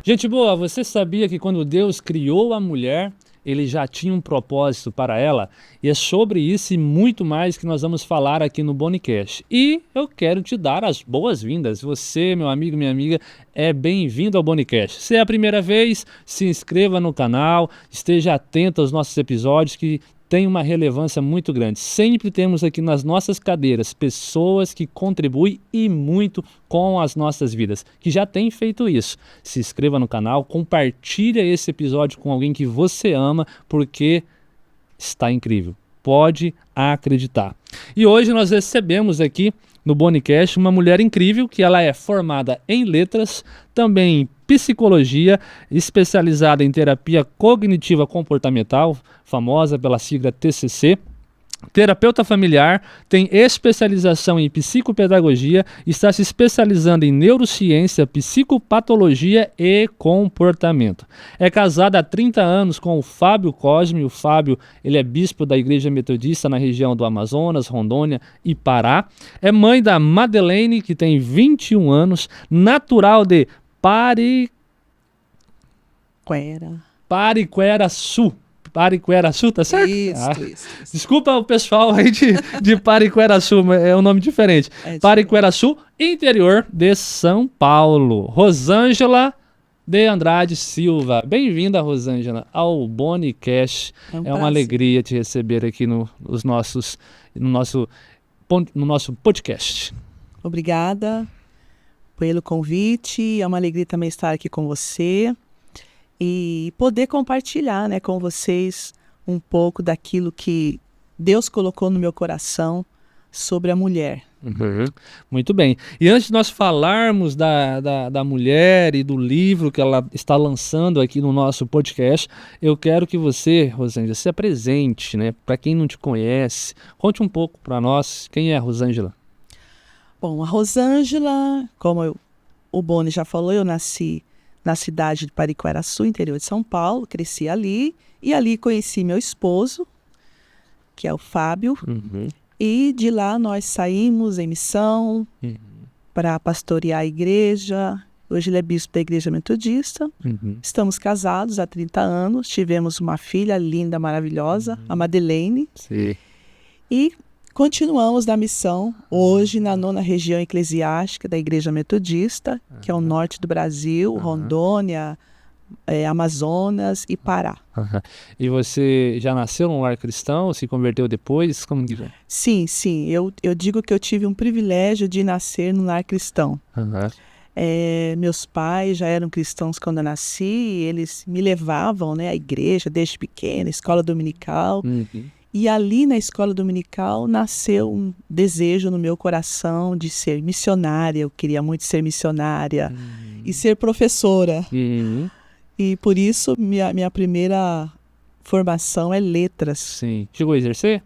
Gente boa, você sabia que quando Deus criou a mulher, ele já tinha um propósito para ela? E é sobre isso e muito mais que nós vamos falar aqui no Bonicast. E eu quero te dar as boas-vindas. Você, meu amigo, minha amiga, é bem-vindo ao Bonicast. Se é a primeira vez, se inscreva no canal, esteja atento aos nossos episódios que tem uma relevância muito grande. Sempre temos aqui nas nossas cadeiras pessoas que contribuem e muito com as nossas vidas, que já têm feito isso. Se inscreva no canal, compartilhe esse episódio com alguém que você ama, porque está incrível. Pode acreditar. E hoje nós recebemos aqui no Bonicast uma mulher incrível, que ela é formada em letras, também em psicologia, especializada em terapia cognitiva comportamental, famosa pela sigla TCC, terapeuta familiar, tem especialização em psicopedagogia, está se especializando em neurociência, psicopatologia e comportamento. É casada há 30 anos com o Fábio Cosme. O Fábio, ele é bispo da Igreja Metodista na região do Amazonas, Rondônia e Pará. É mãe da Madeleine, que tem 21 anos, natural de Pariquera-Sul. Pariquera-Sul, tá certo? Isso. Desculpa o pessoal aí de Pariquera-Sul, é um nome diferente. Pariquera-Sul, interior de São Paulo. Rosângela de Andrade Silva. Bem-vinda, Rosângela, ao Bonicast. É uma alegria te receber aqui no nosso podcast. Obrigada pelo convite. É uma alegria também estar aqui com você e poder compartilhar, né, com vocês um pouco daquilo que Deus colocou no meu coração sobre a mulher. Uhum. Muito bem. E antes de nós falarmos da mulher e do livro que ela está lançando aqui no nosso podcast, eu quero que você, Rosângela, se apresente, né? Para quem não te conhece, conte um pouco para nós quem é a Rosângela. Bom, a Rosângela, como o Boni já falou, eu nasci na cidade de Pariquera-Sul, interior de São Paulo, cresci ali e ali conheci meu esposo, que é o Fábio, e de lá nós saímos em missão para pastorear a igreja. Hoje ele é bispo da Igreja Metodista. Estamos casados há 30 anos, tivemos uma filha linda, maravilhosa, a Madeleine. Sim. E continuamos na missão, hoje na 9ª região eclesiástica da Igreja Metodista, que é o norte do Brasil, Rondônia, Amazonas e Pará. E você já nasceu num lar cristão, se converteu depois? Como que é? Sim. Eu digo que eu tive um privilégio de nascer num lar cristão. Meus pais já eram cristãos quando eu nasci, eles me levavam, né, à igreja desde pequena, escola dominical. E ali na escola dominical nasceu um desejo no meu coração de ser missionária. Eu queria muito ser missionária e ser professora. E por isso minha primeira formação é letras. Sim. Chegou a exercer?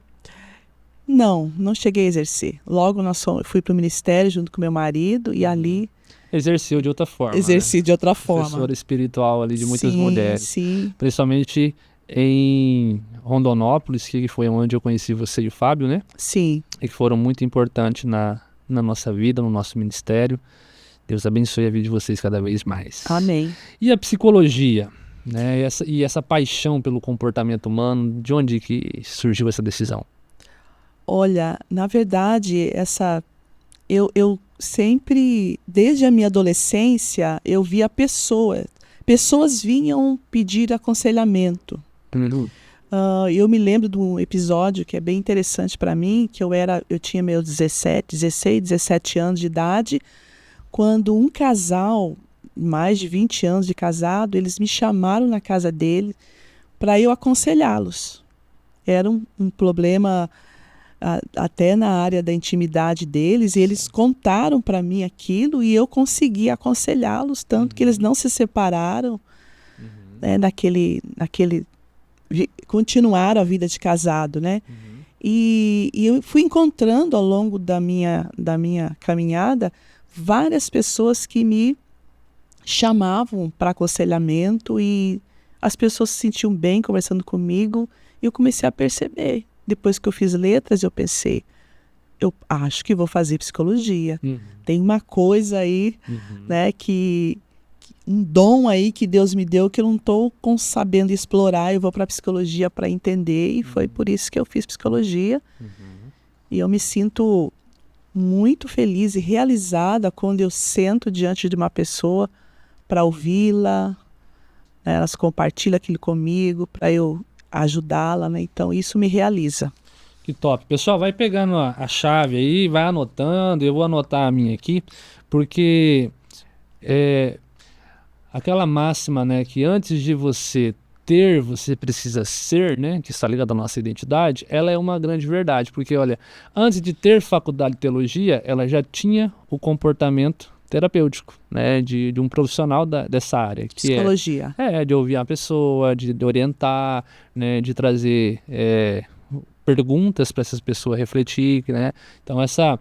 Não cheguei a exercer. Logo fui para o ministério junto com meu marido e ali... Exerceu de outra forma. Exerci, né? De outra forma. Professora espiritual ali de muitas mulheres. Sim. Principalmente em Rondonópolis, que foi onde eu conheci você e o Fábio, né? Sim. E que foram muito importantes na nossa vida, no nosso ministério. Deus abençoe a vida de vocês cada vez mais. Amém. E a psicologia, né? Essa paixão pelo comportamento humano, de onde que surgiu essa decisão? Olha, na verdade, eu sempre, desde a minha adolescência, eu via pessoas vinham pedir aconselhamento. Eu me lembro de um episódio que é bem interessante para mim, que eu tinha meus 16, 17 anos de idade, quando um casal, mais de 20 anos de casado, eles me chamaram na casa dele para eu aconselhá-los. Era um problema até na área da intimidade deles, e eles contaram para mim aquilo e eu consegui aconselhá-los, tanto que eles não se separaram, né, continuaram a vida de casado, né? E eu fui encontrando ao longo da minha caminhada várias pessoas que me chamavam para aconselhamento e as pessoas se sentiam bem conversando comigo e eu comecei a perceber. Depois que eu fiz letras, eu pensei, eu acho que vou fazer psicologia. Tem uma coisa aí, né, que um dom aí que Deus me deu que eu não estou sabendo explorar. Eu vou para a psicologia para entender, e foi por isso que eu fiz psicologia. E eu me sinto muito feliz e realizada quando eu sento diante de uma pessoa para ouvi-la, né? Elas compartilham aquilo comigo para eu ajudá-la, né? Então isso me realiza. Que top. Pessoal, vai pegando a chave aí, vai anotando. Eu vou anotar a minha aqui, porque aquela máxima, né, que antes de você ter, você precisa ser, né, que está ligada à nossa identidade, ela é uma grande verdade, porque olha, antes de ter faculdade de teologia, ela já tinha o comportamento terapêutico, né, de um profissional dessa área, que Psicologia. de ouvir a pessoa, de orientar, né, de trazer perguntas para essas pessoas refletir, né? Então essa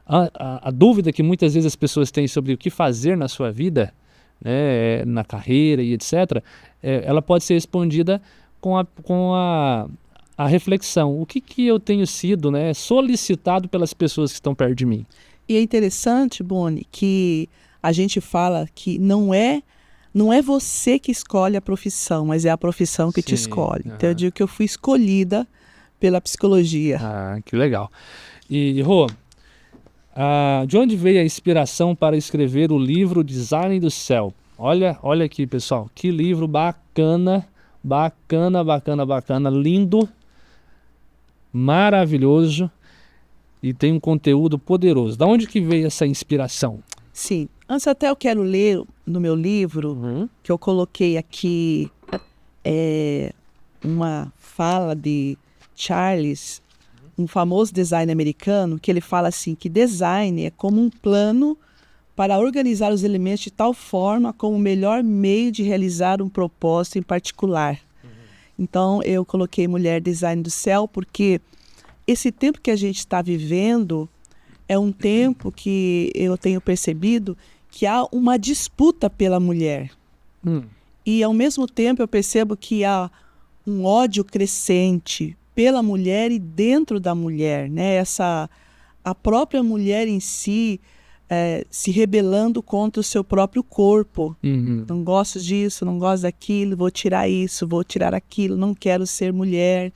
a dúvida que muitas vezes as pessoas têm sobre o que fazer na sua vida, né, na carreira e etc., ela pode ser respondida com a reflexão. O que eu tenho sido, né, solicitado pelas pessoas que estão perto de mim? E é interessante, Boni, que a gente fala que não é você que escolhe a profissão, mas é a profissão que te escolhe. Então eu digo que eu fui escolhida pela psicologia. Ah, que legal. E Rô, de onde veio a inspiração para escrever o livro Design do Céu? Olha aqui, pessoal, que livro bacana, lindo, maravilhoso e tem um conteúdo poderoso. Da onde que veio essa inspiração? Sim, antes até eu quero ler no meu livro, que eu coloquei aqui uma fala de Charles, um famoso designer americano, que ele fala assim, que design é como um plano para organizar os elementos de tal forma como o melhor meio de realizar um propósito em particular. Então, eu coloquei Mulher Design do Céu, porque esse tempo que a gente está vivendo é um tempo que eu tenho percebido que há uma disputa pela mulher. E, ao mesmo tempo, eu percebo que há um ódio crescente pela mulher e dentro da mulher, né? A própria mulher em si se rebelando contra o seu próprio corpo. Não gosto disso, não gosto daquilo, vou tirar isso, vou tirar aquilo, não quero ser mulher.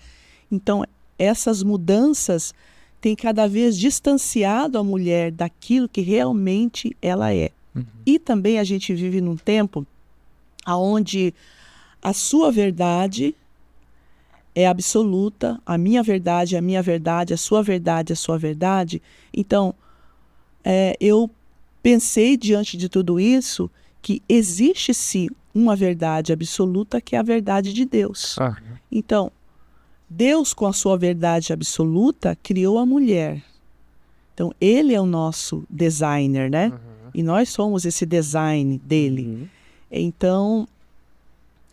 Então, essas mudanças têm cada vez distanciado a mulher daquilo que realmente ela é. E também a gente vive num tempo onde a sua verdade é absoluta, a minha verdade é a minha verdade, a sua verdade é a sua verdade. Então, eu pensei diante de tudo isso que existe sim uma verdade absoluta, que é a verdade de Deus. Então, Deus, com a sua verdade absoluta, criou a mulher. Então, ele é o nosso designer, né? E nós somos esse design dele. Então,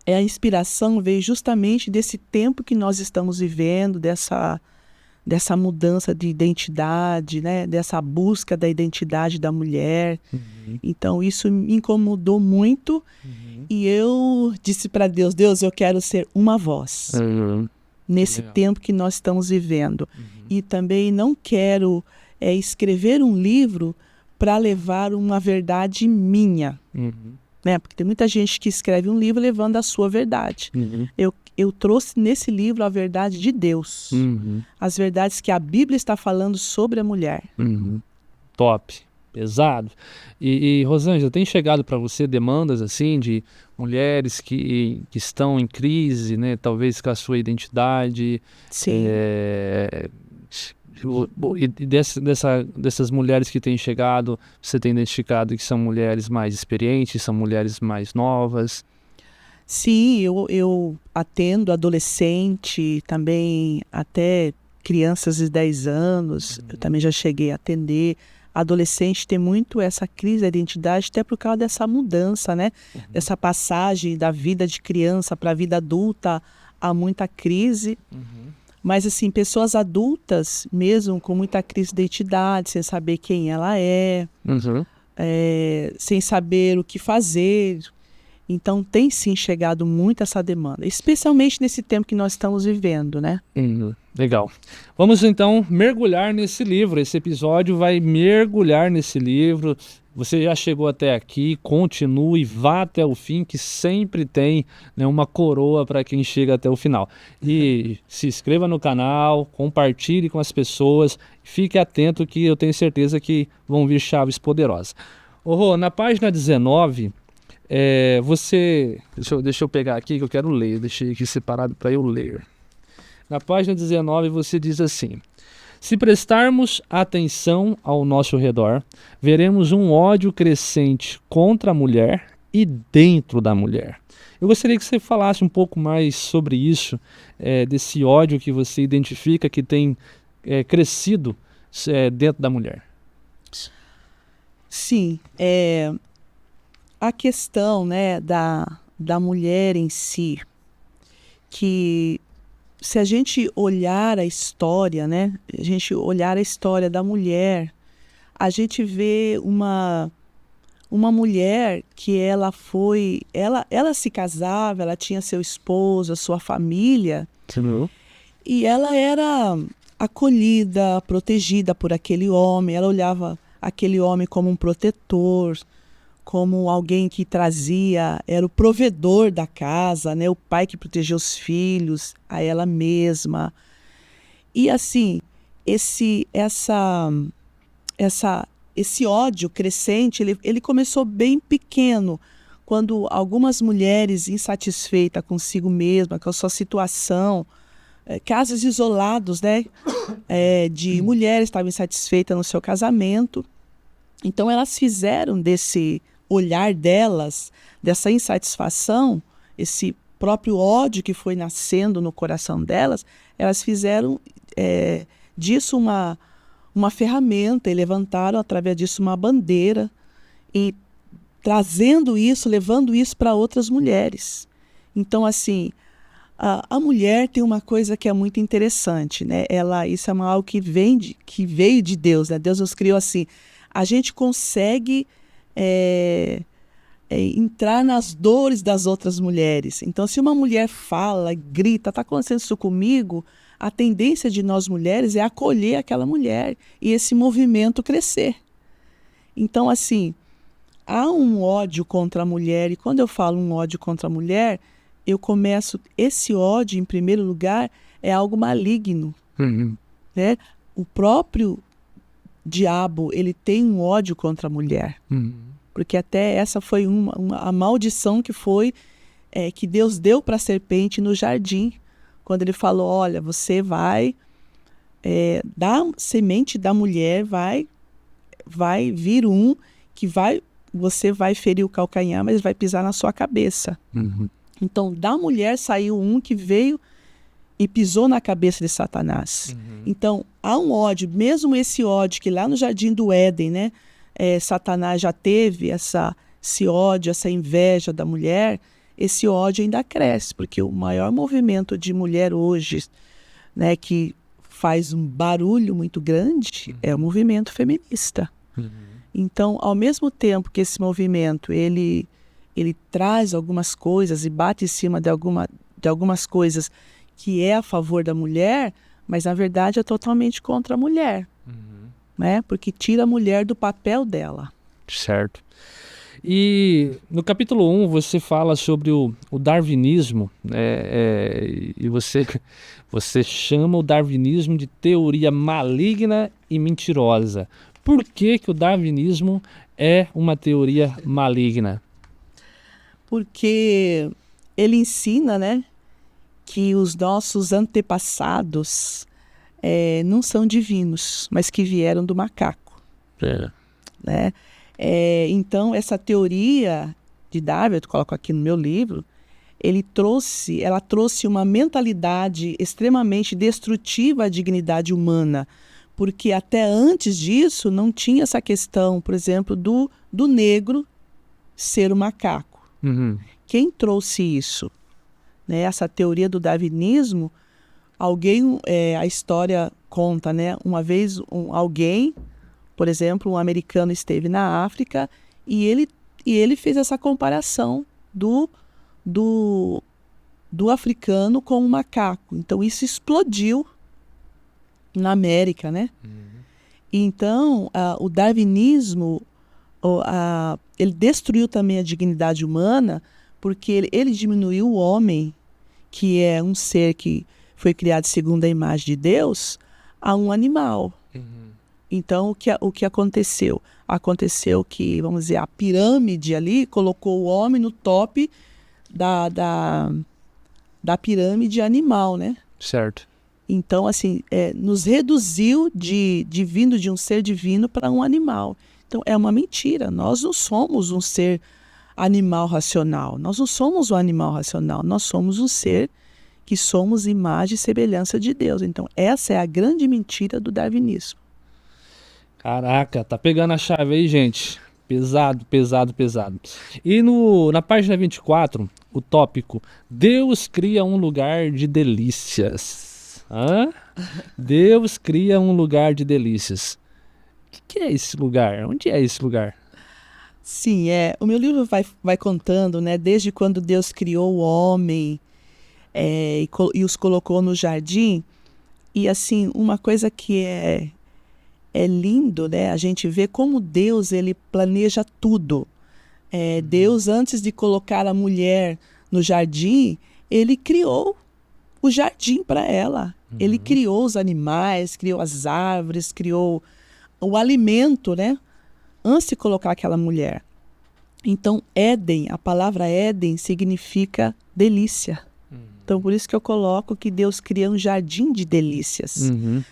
a inspiração veio justamente desse tempo que nós estamos vivendo, dessa mudança de identidade, né? Dessa busca da identidade da mulher. Então, isso me incomodou muito. E eu disse para Deus, eu quero ser uma voz nesse tempo que nós estamos vivendo. E também não quero escrever um livro para levar uma verdade minha. Né? Porque tem muita gente que escreve um livro levando a sua verdade. Eu trouxe nesse livro a verdade de Deus. As verdades que a Bíblia está falando sobre a mulher. Top, pesado. E Rosângela, tem chegado para você demandas assim de mulheres que estão em crise, né? Talvez com a sua identidade? Sim. E dessas mulheres que têm chegado, você tem identificado que são mulheres mais experientes, são mulheres mais novas? Sim, eu atendo adolescente, também até crianças de 10 anos, eu também já cheguei a atender. Adolescente tem muito essa crise da identidade, até por causa dessa mudança, né? Essa passagem da vida de criança para a vida adulta, há muita crise. Mas, assim, pessoas adultas, mesmo com muita crise de identidade, sem saber quem ela é, sem saber o que fazer. Então, tem sim chegado muito essa demanda, especialmente nesse tempo que nós estamos vivendo, né? Legal. Vamos, então, mergulhar nesse livro. Esse episódio vai mergulhar nesse livro, você já chegou até aqui, continue, vá até o fim, que sempre tem, né, uma coroa para quem chega até o final. E se inscreva no canal, compartilhe com as pessoas, fique atento que eu tenho certeza que vão vir chaves poderosas. Ô Rô, na página 19, deixa eu pegar aqui que eu quero ler, deixei aqui separado para eu ler. Na página 19 você diz assim: se prestarmos atenção ao nosso redor, veremos um ódio crescente contra a mulher e dentro da mulher. Eu gostaria que você falasse um pouco mais sobre isso, desse ódio que você identifica que tem crescido dentro da mulher. Sim, a questão, né, da mulher em si, que se a gente olhar a história, né, a gente olhar a história da mulher, a gente vê uma mulher que ela se casava, ela tinha seu esposo, a sua família, Sim. e ela era acolhida, protegida por aquele homem, ela olhava aquele homem como um protetor, como alguém que era o provedor da casa, né? O pai que protegia os filhos, a ela mesma. E assim, esse ódio crescente, ele começou bem pequeno, quando algumas mulheres insatisfeitas consigo mesma, com a sua situação, casos isolados, né? De mulheres que estavam insatisfeitas no seu casamento. Então elas fizeram desse olhar delas, dessa insatisfação, esse próprio ódio que foi nascendo no coração delas, elas fizeram disso uma ferramenta e levantaram através disso uma bandeira e trazendo isso, levando isso para outras mulheres. Então, assim, a mulher tem uma coisa que é muito interessante, né? Isso é algo que veio de Deus, né? Deus nos criou assim. A gente consegue entrar nas dores das outras mulheres. Então, se uma mulher fala, grita, está acontecendo isso comigo, a tendência de nós mulheres é acolher aquela mulher e esse movimento crescer. Então, assim, há um ódio contra a mulher, e quando eu falo um ódio contra a mulher, esse ódio, em primeiro lugar, é algo maligno. Né? O próprio diabo, ele tem um ódio contra a mulher. Porque até essa foi a maldição que Deus deu para a serpente no jardim, quando ele falou, olha, você vai, da semente da mulher vai vir que você vai ferir o calcanhar, mas vai pisar na sua cabeça. Então, da mulher saiu um que veio e pisou na cabeça de Satanás. Então, há um ódio, mesmo esse ódio que lá no Jardim do Éden, né, Satanás já teve esse ódio, essa inveja da mulher, esse ódio ainda cresce, porque o maior movimento de mulher hoje, né, que faz um barulho muito grande, é o movimento feminista. Então, ao mesmo tempo que esse movimento, ele traz algumas coisas e bate em cima de algumas coisas que é a favor da mulher, mas na verdade é totalmente contra a mulher, né? Porque tira a mulher do papel dela. Certo. E no capítulo 1 você fala sobre o darwinismo, e você chama o darwinismo de teoria maligna e mentirosa. Por que o darwinismo é uma teoria maligna? Porque ele ensina, né, que os nossos antepassados não são divinos, mas que vieram do macaco. Né? Então, essa teoria de Darwin, eu coloco aqui no meu livro, ela trouxe uma mentalidade extremamente destrutiva à dignidade humana, porque até antes disso não tinha essa questão, por exemplo, do negro ser o macaco. Quem trouxe isso? Né? Essa teoria do darwinismo, a história conta, né? Uma vez alguém, por exemplo, um americano esteve na África e ele fez essa comparação do africano com o macaco. Então isso explodiu na América, né? Então o darwinismo, ele destruiu também a dignidade humana, porque ele diminuiu o homem, que é um ser que foi criado segundo a imagem de Deus, a um animal. Então, o que aconteceu? Aconteceu que, vamos dizer, a pirâmide ali colocou o homem no top da pirâmide animal, né? Certo. Então, assim, nos reduziu vindo de um ser divino para um animal. Então, é uma mentira. Nós não somos um ser animal racional. Nós não somos um animal racional. Nós somos um ser que somos imagem e semelhança de Deus. Então, essa é a grande mentira do darwinismo. Caraca, tá pegando a chave aí, gente. Pesado, pesado, pesado. E na página 24, o tópico: Deus cria um lugar de delícias. Hã? Deus cria um lugar de delícias. O que é esse lugar? Onde é esse lugar? Sim, o meu livro vai contando, né, desde quando Deus criou o homem e os colocou no jardim. E assim, uma coisa que é lindo, né, a gente vê como Deus ele planeja tudo. Deus, antes de colocar a mulher no jardim, ele criou o jardim para ela. Ele criou os animais, criou as árvores, criou o alimento, né? Antes de colocar aquela mulher. Então, Éden, a palavra Éden significa delícia. Então, por isso que eu coloco que Deus cria um jardim de delícias.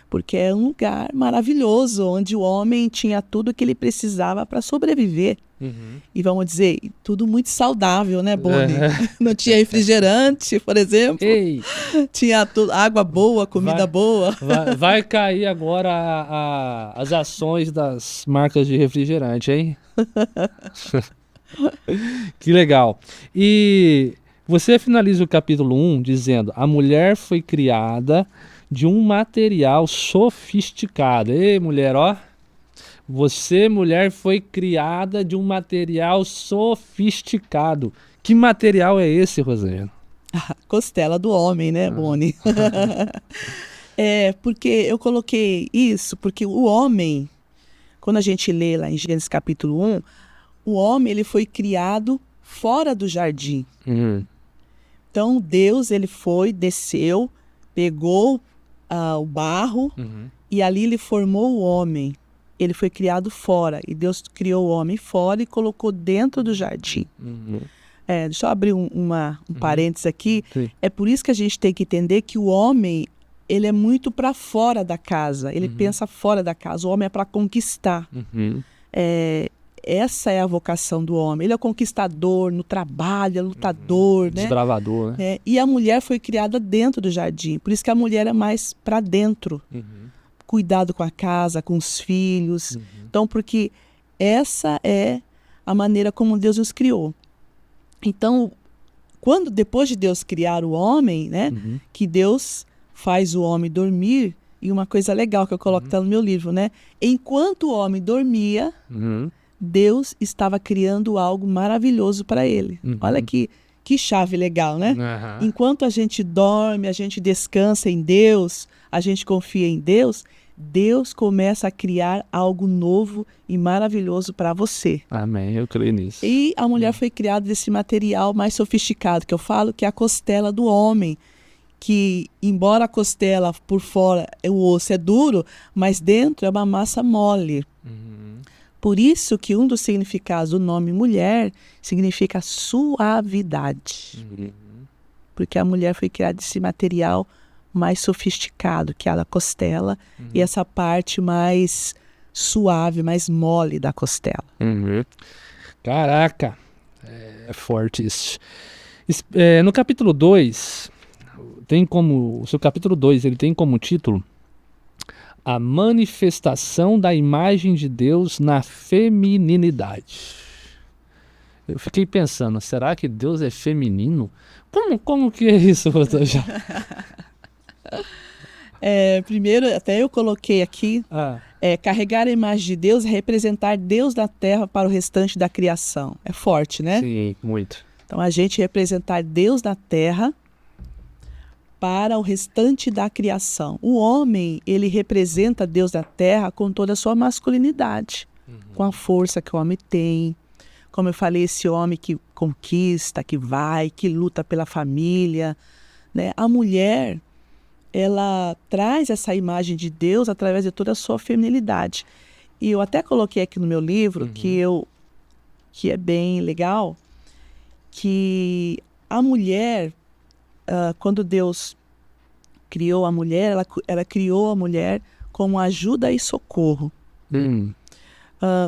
Porque é um lugar maravilhoso, onde o homem tinha tudo que ele precisava para sobreviver. E vamos dizer, tudo muito saudável, né, Boni? Não tinha refrigerante, por exemplo. Ei. Tinha água boa, comida boa. Vai cair agora as ações das marcas de refrigerante, hein? Que legal. E você finaliza o capítulo 1 dizendo: a mulher foi criada de um material sofisticado. Ei, mulher, ó. Você, mulher, foi criada de um material sofisticado. Que material é esse, Rosângela? Costela do homem, né, Boni? Porque eu coloquei isso, porque o homem, quando a gente lê lá em Gênesis capítulo 1, o homem ele foi criado fora do jardim. Então Deus ele desceu, pegou o barro e ali ele formou o homem. Ele foi criado fora e Deus criou o homem fora e colocou dentro do jardim. Deixa eu abrir um parênteses aqui. Sim. É por isso que a gente tem que entender que o homem ele é muito para fora da casa. Ele pensa fora da casa. O homem é para conquistar. Essa é a vocação do homem. Ele é conquistador no trabalho, é lutador, né? Desbravador, né? E a mulher foi criada dentro do jardim. Por isso que a mulher é mais para dentro. Cuidado com a casa, com os filhos. Então, porque essa é a maneira como Deus nos criou. Então, depois de Deus criar o homem, né? Que Deus faz o homem dormir. E uma coisa legal que eu coloco no meu livro, né? Enquanto o homem dormia, Deus estava criando algo maravilhoso para ele. Olha que chave legal, né? Enquanto a gente dorme, a gente descansa em Deus, a gente confia em Deus, Deus começa a criar algo novo e maravilhoso para você. Amém, eu creio nisso. E a mulher foi criada desse material mais sofisticado, que eu falo que é a costela do homem. Que, embora a costela por fora, o osso é duro, mas dentro é uma massa mole. Por isso que um dos significados do nome mulher significa suavidade. Porque a mulher foi criada desse material mais sofisticado, que é a costela, e essa parte mais suave, mais mole da costela. Caraca, é forte isso. No capítulo 2, o seu capítulo 2, ele tem como título A Manifestação da Imagem de Deus na Femininidade. Eu fiquei pensando, será que Deus é feminino? Como que é isso, Rosângela? Primeiro, até eu coloquei aqui, carregar a imagem de Deus é representar Deus na terra para o restante da criação. É forte, né? Sim, muito. Então, a gente representar Deus na terra para o restante da criação. O homem, ele representa Deus na terra com toda a sua masculinidade. com a força que o homem tem. Como eu falei, esse homem que conquista, que vai, que luta pela família, né? A mulher, ela traz essa imagem de Deus através de toda a sua feminilidade. E eu até coloquei aqui no meu livro, que é bem legal, que a mulher, quando Deus criou a mulher, ela criou a mulher como ajuda e socorro.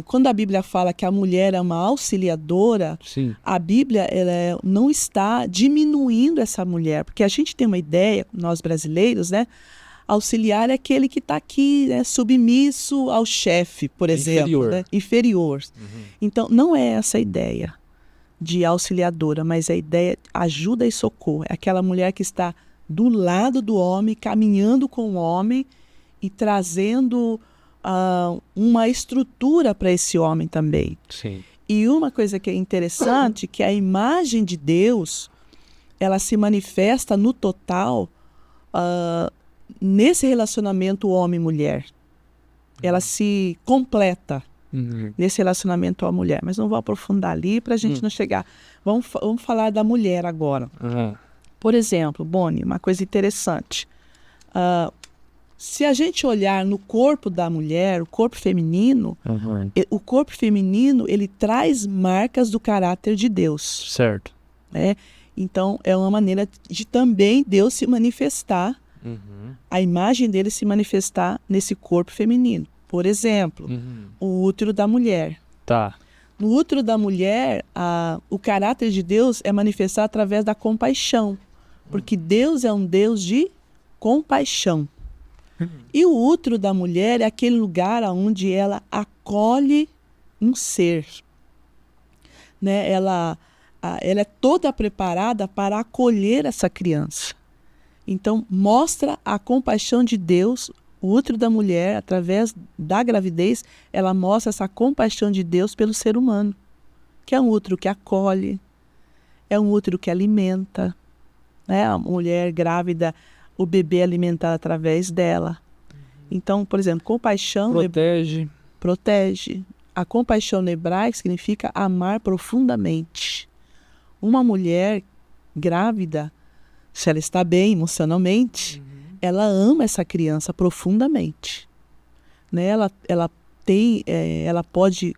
Quando a Bíblia fala que a mulher é uma auxiliadora, Sim. a Bíblia ela não está diminuindo essa mulher, porque a gente tem uma ideia, nós brasileiros, né? Auxiliar é aquele que está aqui, né, submisso ao chefe, por exemplo. Inferior. Né? Inferior. Então, não é essa a ideia de auxiliadora, mas a ideia de ajuda e socorro. É aquela mulher que está do lado do homem, caminhando com o homem e trazendo uma estrutura para esse homem também. Sim. E uma coisa que é interessante, que a imagem de Deus, ela se manifesta no total nesse relacionamento homem-mulher. Ela se completa nesse relacionamento homem-mulher. Mas não vou aprofundar ali para a gente não chegar. Vamos falar da mulher agora. Por exemplo, Boni, uma coisa interessante. Se a gente olhar no corpo da mulher, o corpo feminino, o corpo feminino, ele traz marcas do caráter de Deus. Certo. Né? Então, é uma maneira de também Deus se manifestar, a imagem dele se manifestar nesse corpo feminino. Por exemplo, o útero da mulher. Tá. No útero da mulher, o caráter de Deus é manifestado através da compaixão, porque Deus é um Deus de compaixão. E o útero da mulher é aquele lugar onde ela acolhe um ser. Né? Ela é toda preparada para acolher essa criança. Então, mostra a compaixão de Deus. O útero da mulher, através da gravidez, ela mostra essa compaixão de Deus pelo ser humano. Que é um útero que acolhe, é um útero que alimenta. Né? A mulher grávida, o bebê é alimentado através dela. Então, por exemplo, compaixão... Protege. A compaixão no hebraico significa amar profundamente. Uma mulher grávida, se ela está bem emocionalmente, ela ama essa criança profundamente. Né? Ela pode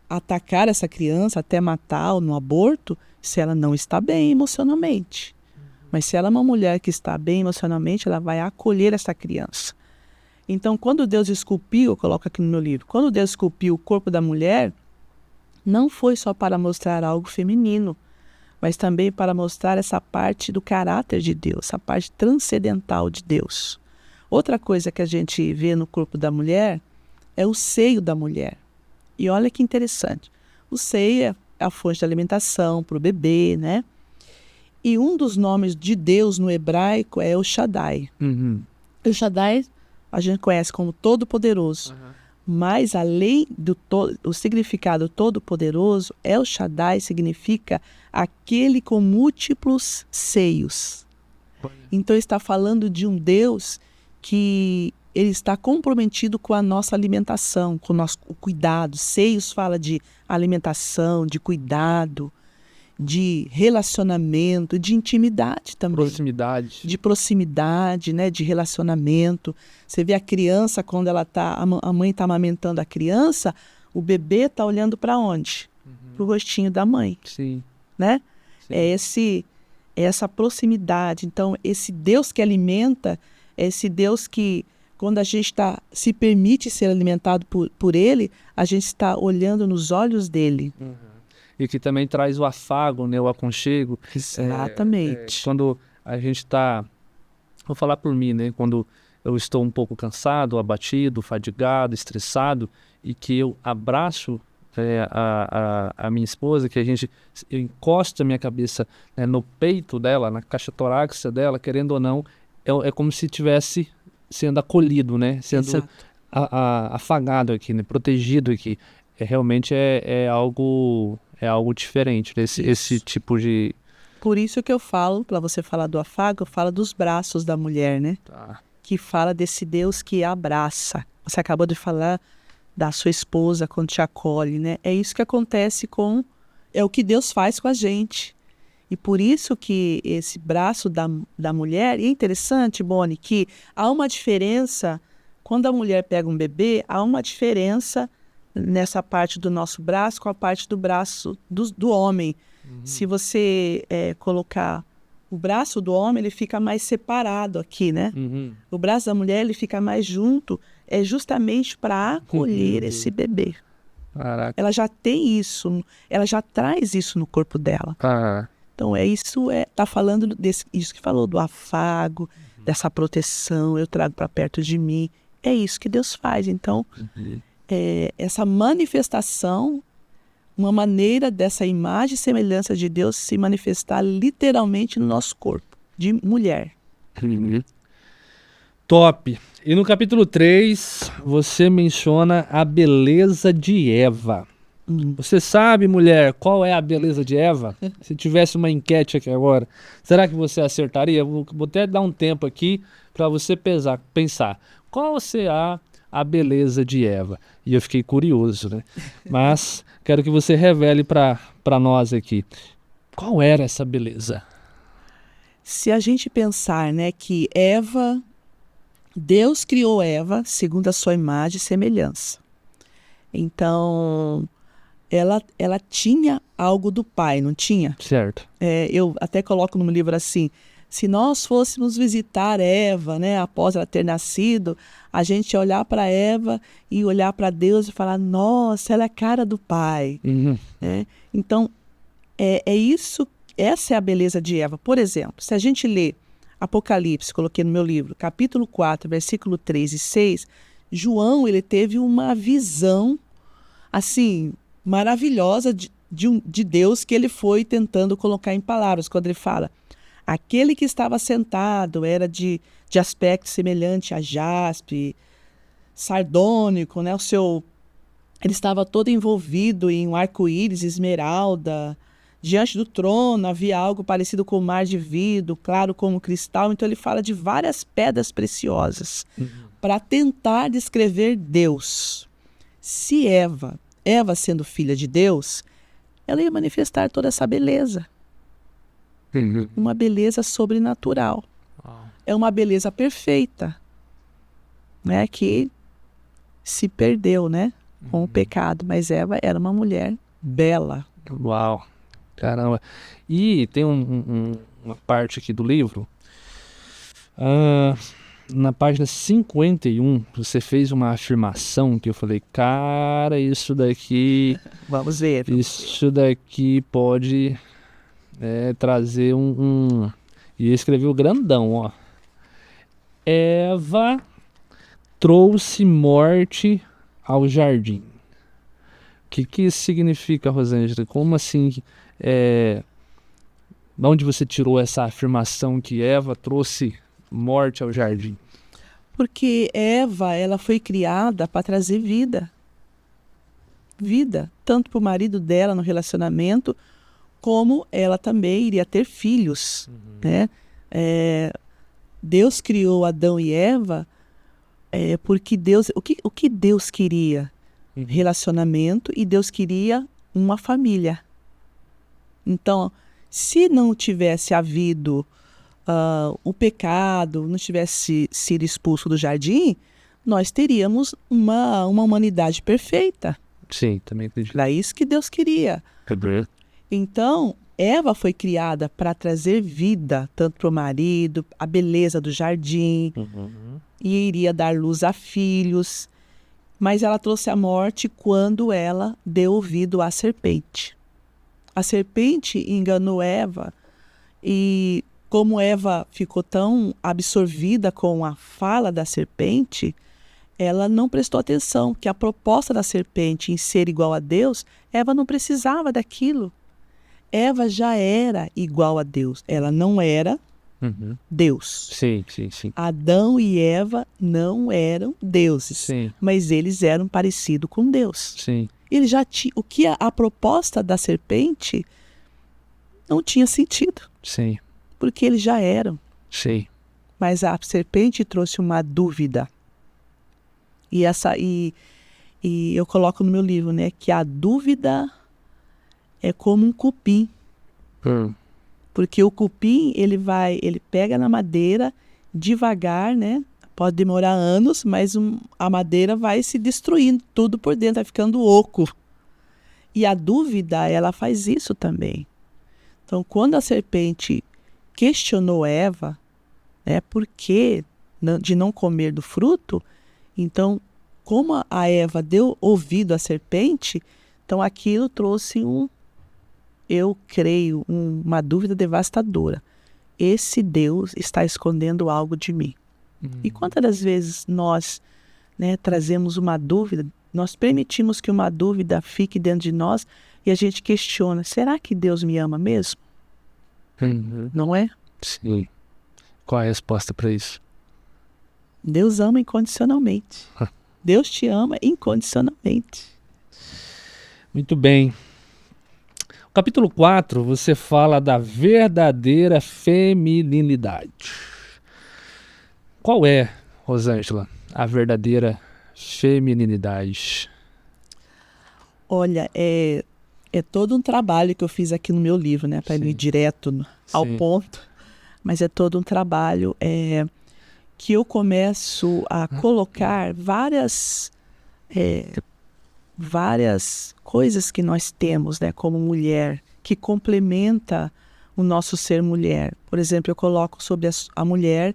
atacar essa criança até matar ou no aborto se ela não está bem emocionalmente. Mas se ela é uma mulher que está bem emocionalmente, ela vai acolher essa criança. Então, quando Deus esculpiu, eu coloco aqui no meu livro, quando Deus esculpiu o corpo da mulher, não foi só para mostrar algo feminino, mas também para mostrar essa parte do caráter de Deus, essa parte transcendental de Deus. Outra coisa que a gente vê no corpo da mulher é o seio da mulher. E olha que interessante. O seio é a fonte de alimentação para o bebê, né? E um dos nomes de Deus no hebraico é El Shaddai. El Shaddai a gente conhece como Todo-Poderoso. Mas além do o significado Todo-Poderoso, El Shaddai significa aquele com múltiplos seios. Então está falando de um Deus que ele está comprometido com a nossa alimentação, com o nosso cuidado. Seios fala de alimentação, de cuidado, de relacionamento, de intimidade também. Proximidade. De proximidade, né? De relacionamento. Você vê a criança, quando ela a mãe está amamentando a criança, o bebê está olhando para onde? Para o rostinho da mãe. Sim. Né? Sim. É essa proximidade. Então, esse Deus que alimenta, é esse Deus que, quando a gente se permite ser alimentado por Ele, a gente está olhando nos olhos dele. E que também traz o afago, né, o aconchego. Exatamente. Quando a gente está... Vou falar por mim, né? Quando eu estou um pouco cansado, abatido, fadigado, estressado, e que eu abraço a minha esposa, que eu encosto a minha cabeça, né, no peito dela, na caixa torácica dela, querendo ou não, é como se estivesse sendo acolhido, né? Sendo afagado aqui, né? Protegido aqui. Realmente é algo diferente, esse tipo de... Por isso que eu falo, para você falar do afago, eu falo dos braços da mulher, né? Tá. Que fala desse Deus que abraça. Você acabou de falar da sua esposa quando te acolhe, né? É isso que acontece é o que Deus faz com a gente. E por isso que esse braço da mulher, e é interessante, Boni, que há uma diferença, quando a mulher pega um bebê, há uma diferença nessa parte do nosso braço com a parte do braço do homem. Se você colocar o braço do homem, ele fica mais separado aqui, né? O braço da mulher, ele fica mais junto, é justamente para acolher esse bebê. Caraca. Ela já tem isso, ela já traz isso no corpo dela. Então tá falando isso que falou, do afago, dessa proteção, eu trago para perto de mim. É isso que Deus faz. Então, essa manifestação, uma maneira dessa imagem e semelhança de Deus se manifestar literalmente no nosso corpo, de mulher. Top. E no capítulo 3, você menciona a beleza de Eva. Você sabe, mulher, qual é a beleza de Eva? Se tivesse uma enquete aqui agora, será que você acertaria? Vou até dar um tempo aqui para você pensar. Qual será a beleza de Eva? E eu fiquei curioso, né? Mas quero que você revele para nós aqui. Qual era essa beleza? Se a gente pensar, né, que Deus criou Eva segundo a sua imagem e semelhança. Então, ela tinha algo do pai, não tinha? Certo. Eu até coloco no livro assim, se nós fôssemos visitar Eva, né, após ela ter nascido, a gente ia olhar para Eva e olhar para Deus e falar, nossa, ela é a cara do pai. Então, essa é a beleza de Eva. Por exemplo, se a gente lê Apocalipse, coloquei no meu livro, capítulo 4, versículo 3 e 6, João, ele teve uma visão, assim, maravilhosa de Deus que ele foi tentando colocar em palavras, quando ele fala, aquele que estava sentado era de aspecto semelhante a jaspe, sardônico, né? Ele estava todo envolvido em um arco-íris, esmeralda. Diante do trono havia algo parecido com o mar de vidro, claro como cristal. Então ele fala de várias pedras preciosas para tentar descrever Deus. Se Eva sendo filha de Deus, ela ia manifestar toda essa beleza. Uma beleza sobrenatural. É uma beleza perfeita, né, que se perdeu, né, com o pecado. Mas Eva era uma mulher bela. Uau! Caramba. E tem uma parte aqui do livro, na página 51, você fez uma afirmação que eu falei, cara, isso daqui... Vamos ver. Isso daqui pode trazer E escreveu grandão, ó. Eva trouxe morte ao jardim. O que isso significa, Rosângela? Como assim... de onde você tirou essa afirmação que Eva trouxe morte ao jardim? Porque Eva, ela foi criada para trazer vida. Vida, tanto para o marido dela no relacionamento, como ela também iria ter filhos. Né? Deus criou Adão e Eva porque Deus... O que Deus queria? Relacionamento, e Deus queria uma família. Então, se não tivesse havido o pecado, não tivesse sido expulso do jardim, nós teríamos uma humanidade perfeita. Sim, também entendi. Era isso que Deus queria. Então, Eva foi criada para trazer vida, tanto para o marido, a beleza do jardim, e iria dar luz a filhos. Mas ela trouxe a morte quando ela deu ouvido à serpente. A serpente enganou Eva, e como Eva ficou tão absorvida com a fala da serpente, ela não prestou atenção que a proposta da serpente em ser igual a Deus, Eva não precisava daquilo. Eva já era igual a Deus, ela não era Deus. Sim. Adão e Eva não eram deuses, mas eles eram parecidos com Deus. Sim. Ele já tinha, o que a proposta da serpente não tinha sentido. Sim. Porque eles já eram. Sim. Mas a serpente trouxe uma dúvida. E E eu coloco no meu livro, né, que a dúvida é como um cupim. Porque o cupim, ele pega na madeira devagar, né? Pode demorar anos, mas a madeira vai se destruindo tudo por dentro, vai ficando oco. E a dúvida, ela faz isso também. Então, quando a serpente questionou Eva, né, por que de não comer do fruto, então, como a Eva deu ouvido à serpente, então aquilo trouxe eu creio, uma dúvida devastadora. Esse Deus está escondendo algo de mim. E quantas das vezes nós, né, trazemos uma dúvida, nós permitimos que uma dúvida fique dentro de nós e a gente questiona, será que Deus me ama mesmo? Não é? Sim. Qual é a resposta para isso? Deus ama incondicionalmente. Deus te ama incondicionalmente. Muito bem. No capítulo 4, você fala da verdadeira feminilidade. Qual é, Rosângela, a verdadeira feminilidade? Olha, é todo um trabalho que eu fiz aqui no meu livro, né, para ir direto ao ponto, mas é todo um trabalho que eu começo a colocar várias coisas que nós temos, né, como mulher, que complementa o nosso ser mulher. Por exemplo, eu coloco sobre a mulher,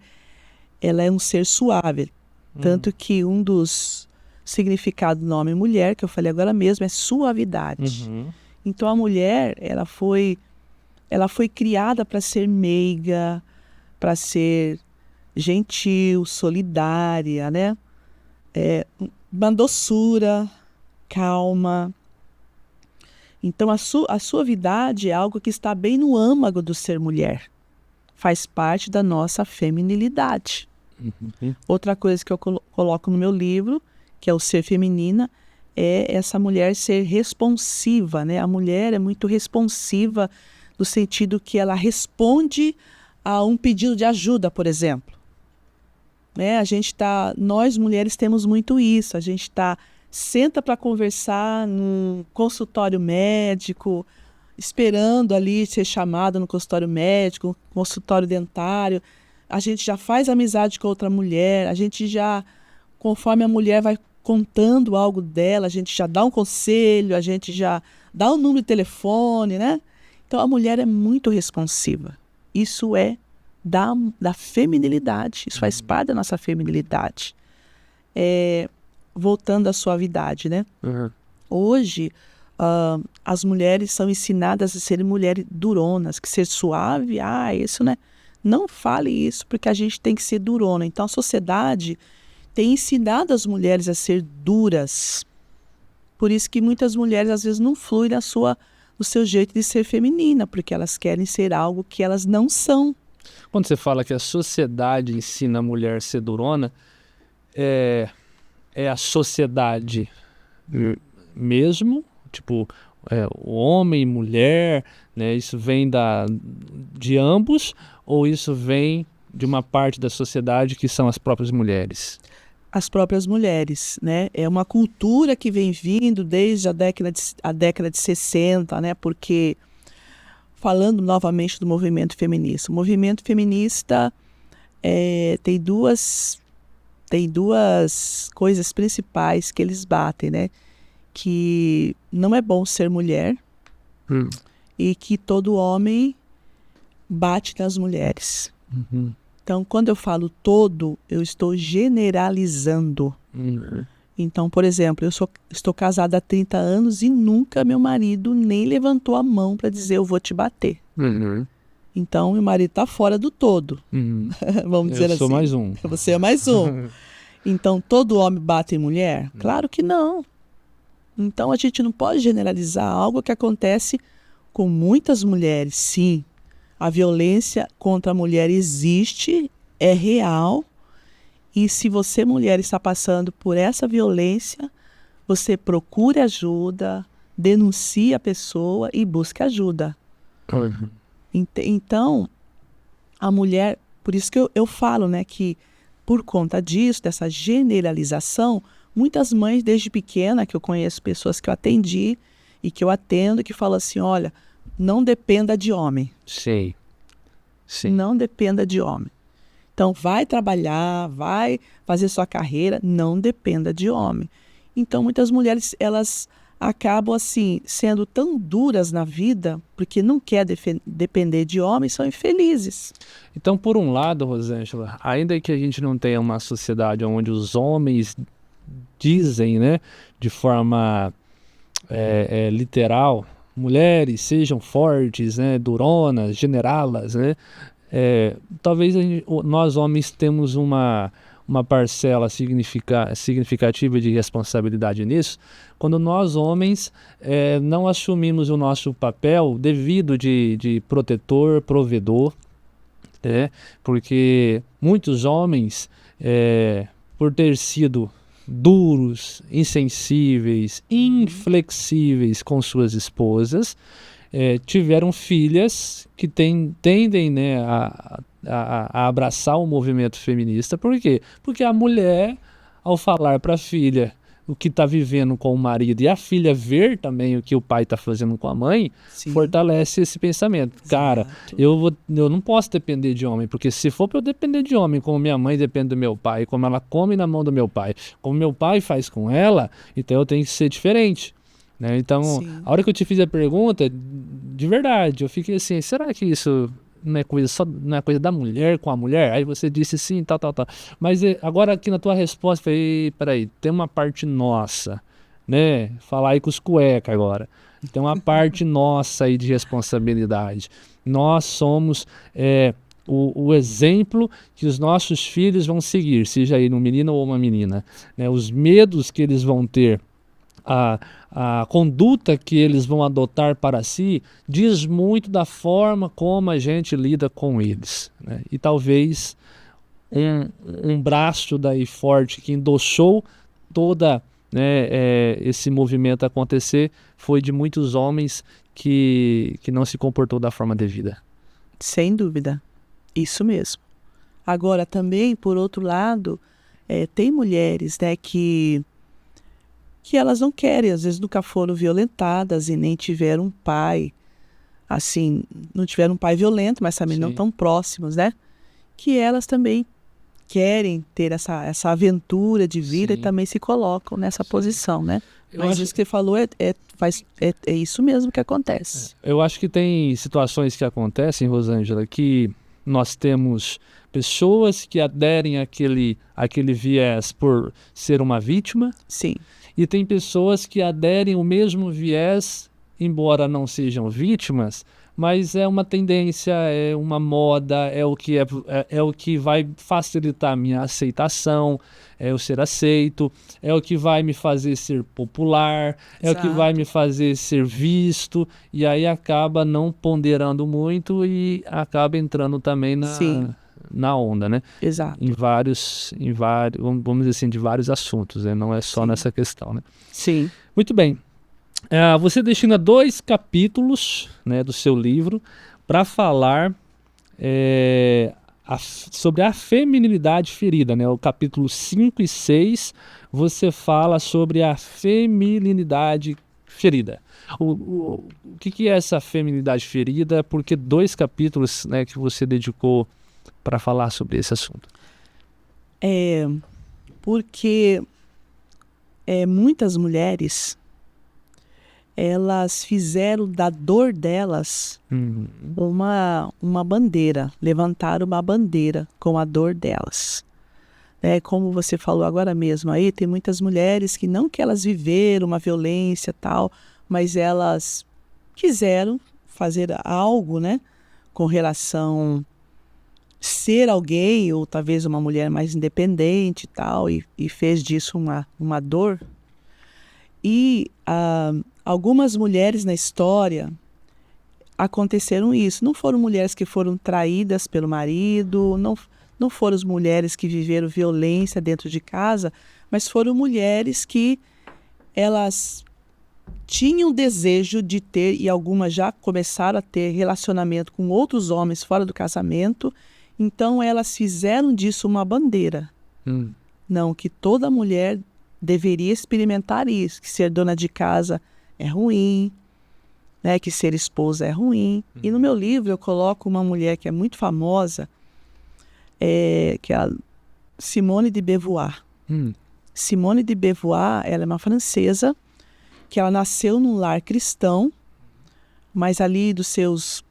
ela é um ser suave, tanto que um dos significados do nome mulher, que eu falei agora mesmo, é suavidade. Então a mulher, ela foi criada para ser meiga, para ser gentil, solidária, né? Uma doçura, calma. Então a suavidade é algo que está bem no âmago do ser mulher. Faz parte da nossa feminilidade. Outra coisa que eu coloco no meu livro, que é o ser feminina, é essa mulher ser responsiva, né? A mulher é muito responsiva no sentido que ela responde a um pedido de ajuda, por exemplo. Né? Nós mulheres temos muito isso, a gente senta para conversar num consultório médico, esperando ali ser chamada no consultório médico, consultório dentário, a gente já faz amizade com outra mulher, a gente já, conforme a mulher vai contando algo dela, a gente já dá um conselho, a gente já dá um número de telefone, né? Então a mulher é muito responsiva. Isso é da feminilidade, isso faz parte da nossa feminilidade. Voltando à suavidade, né? Hoje, as mulheres são ensinadas a serem mulheres duronas, que ser suave, isso, né? Não fale isso, porque a gente tem que ser durona. Então a sociedade tem ensinado as mulheres a ser duras. Por isso que muitas mulheres às vezes não fluem no seu jeito de ser feminina, porque elas querem ser algo que elas não são. Quando você fala que a sociedade ensina a mulher a ser durona, é a sociedade mesmo, tipo, o homem e mulher, né, isso vem de ambos, ou isso vem de uma parte da sociedade que são as próprias mulheres? As próprias mulheres, né? É uma cultura que vem vindo desde a década de 60, né? Porque, falando novamente do movimento feminista, o movimento feminista tem duas coisas principais que eles batem, né? Que não é bom ser mulher e que todo homem bate nas mulheres. Então, quando eu falo todo, eu estou generalizando. Então, por exemplo, estou casada há 30 anos e nunca meu marido nem levantou a mão para dizer eu vou te bater. Então, meu marido está fora do todo. Vamos dizer assim. Eu sou mais um. Você é mais um. Então, todo homem bate em mulher? Claro que não. Então, a gente não pode generalizar algo que acontece com muitas mulheres. Sim, a violência contra a mulher existe, é real. E se você, mulher, está passando por essa violência, você procure ajuda, denuncie a pessoa e busque ajuda. Então, a mulher, por isso que eu falo, né, que por conta disso, dessa generalização, muitas mães desde pequena, que eu conheço pessoas que eu atendi e que eu atendo, que falam assim, olha, não dependa de homem. Sei. Sim. Não dependa de homem. Então, vai trabalhar, vai fazer sua carreira, não dependa de homem. Então, muitas mulheres, elas acabam, assim, sendo tão duras na vida, porque não quer depender de homem, são infelizes. Então, por um lado, Rosângela, ainda que a gente não tenha uma sociedade onde os homens dizem, né, de forma literal, mulheres sejam fortes, né, duronas, generalas, né, talvez nós homens temos uma parcela significativa de responsabilidade nisso, quando nós homens não assumimos o nosso papel devido de protetor, provedor, porque muitos homens, por ter sido duros, insensíveis, inflexíveis com suas esposas, tiveram filhas que tendem, né, a abraçar o movimento feminista. Por quê? Porque a mulher, ao falar para a filha o que está vivendo com o marido e a filha ver também o que o pai está fazendo com a mãe, Sim. fortalece esse pensamento. Exato. Cara, eu não posso depender de homem, porque se for para eu depender de homem, como minha mãe depende do meu pai, como ela come na mão do meu pai, como meu pai faz com ela, então eu tenho que ser diferente. Né? Então, Sim. a hora que eu te fiz a pergunta, de verdade, eu fiquei assim, será que isso não é coisa da mulher com a mulher? Aí você disse sim, tal. Mas agora aqui na tua resposta, eu falei, peraí, tem uma parte nossa, né? Falar aí com os cueca agora. Tem uma parte nossa aí de responsabilidade. Nós somos o exemplo que os nossos filhos vão seguir, seja aí um menino ou uma menina. Né? Os medos que eles vão ter, a conduta que eles vão adotar para si diz muito da forma como a gente lida com eles. Né? E talvez um braço daí forte que endossou toda, né, esse movimento acontecer foi de muitos homens que não se comportou da forma devida. Sem dúvida, isso mesmo. Agora também, por outro lado, tem mulheres, né, que elas não querem, às vezes nunca foram violentadas e nem tiveram um pai, assim, não tiveram um pai violento, mas também Sim. não tão próximos, né? Que elas também querem ter essa aventura de vida. Sim. E também se colocam nessa posição, né? Mas isso que você falou é isso mesmo que acontece. Eu acho que tem situações que acontecem, Rosângela, que nós temos pessoas que aderem àquele viés por ser uma vítima. Sim. E tem pessoas que aderem ao mesmo viés, embora não sejam vítimas, mas é uma tendência, é uma moda, é o que vai facilitar a minha aceitação, é eu ser aceito, é o que vai me fazer ser popular, é Exato. O que vai me fazer ser visto, e aí acaba não ponderando muito e acaba entrando também na onda, né? Exato. Em vários, vamos dizer assim, de vários assuntos, né? Não é só nessa questão, né? Sim. Muito bem. Você destina 2 capítulos, né, do seu livro para falar sobre a feminilidade ferida, né? O capítulo 5 e 6, você fala sobre a feminilidade ferida. O que é essa feminilidade ferida? Por que 2 capítulos, né, que você dedicou para falar sobre esse assunto? Porque muitas mulheres, elas fizeram da dor delas uma bandeira, levantaram uma bandeira com a dor delas. Como você falou agora mesmo aí, tem muitas mulheres que não que elas viveram uma violência e tal, mas elas quiseram fazer algo, né, com relação ser alguém, ou talvez uma mulher mais independente e tal, e fez disso uma dor. E algumas mulheres na história aconteceram isso. Não foram mulheres que foram traídas pelo marido, não foram as mulheres que viveram violência dentro de casa, mas foram mulheres que elas tinham desejo de ter, e algumas já começaram a ter relacionamento com outros homens fora do casamento. Então elas fizeram disso uma bandeira. Não, que toda mulher deveria experimentar isso, que ser dona de casa é ruim, né, que ser esposa é ruim. E no meu livro eu coloco uma mulher que é muito famosa, que é a Simone de Beauvoir. Simone de Beauvoir, ela é uma francesa, que ela nasceu num lar cristão, mas ali dos seus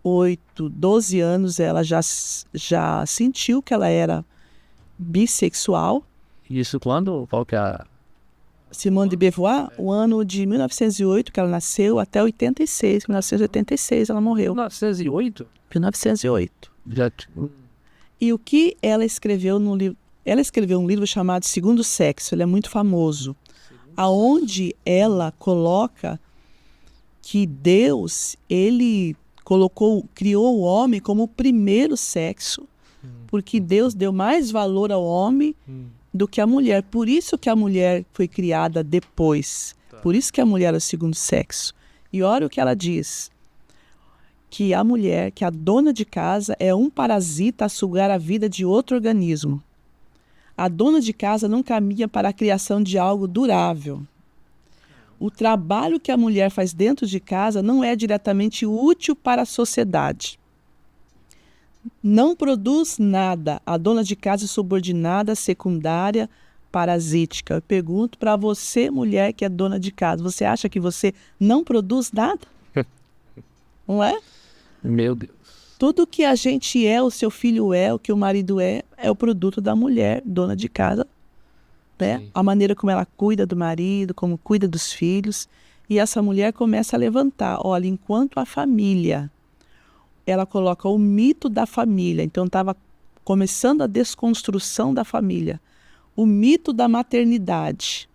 8, 12 anos, ela já sentiu que ela era bissexual. Isso quando? Qual que é a... Simone de Beauvoir, o ano de 1908 que ela nasceu, até 86, 1986 ela morreu. 1908? 1908. Já... E o que ela escreveu no livro? Ela escreveu um livro chamado Segundo Sexo, ele é muito famoso, aonde ela coloca que Deus, ele criou o homem como o primeiro sexo, porque Deus deu mais valor ao homem do que a mulher. Por isso que a mulher foi criada depois. Por isso que a mulher é o segundo sexo. E olha o que ela diz. Que a mulher, que a dona de casa, é um parasita a sugar a vida de outro organismo. A dona de casa não caminha para a criação de algo durável. O trabalho que a mulher faz dentro de casa não é diretamente útil para a sociedade. Não produz nada. A dona de casa é subordinada, secundária, parasítica. Eu pergunto para você, mulher que é dona de casa, você acha que você não produz nada? Não é? Meu Deus. Tudo que a gente é, o seu filho é, o que o marido é o produto da mulher, dona de casa. Né? A maneira como ela cuida do marido, como cuida dos filhos. E essa mulher começa a levantar. Olha, enquanto a família... ela coloca o mito da família. Então, estava começando a desconstrução da família. O mito da maternidade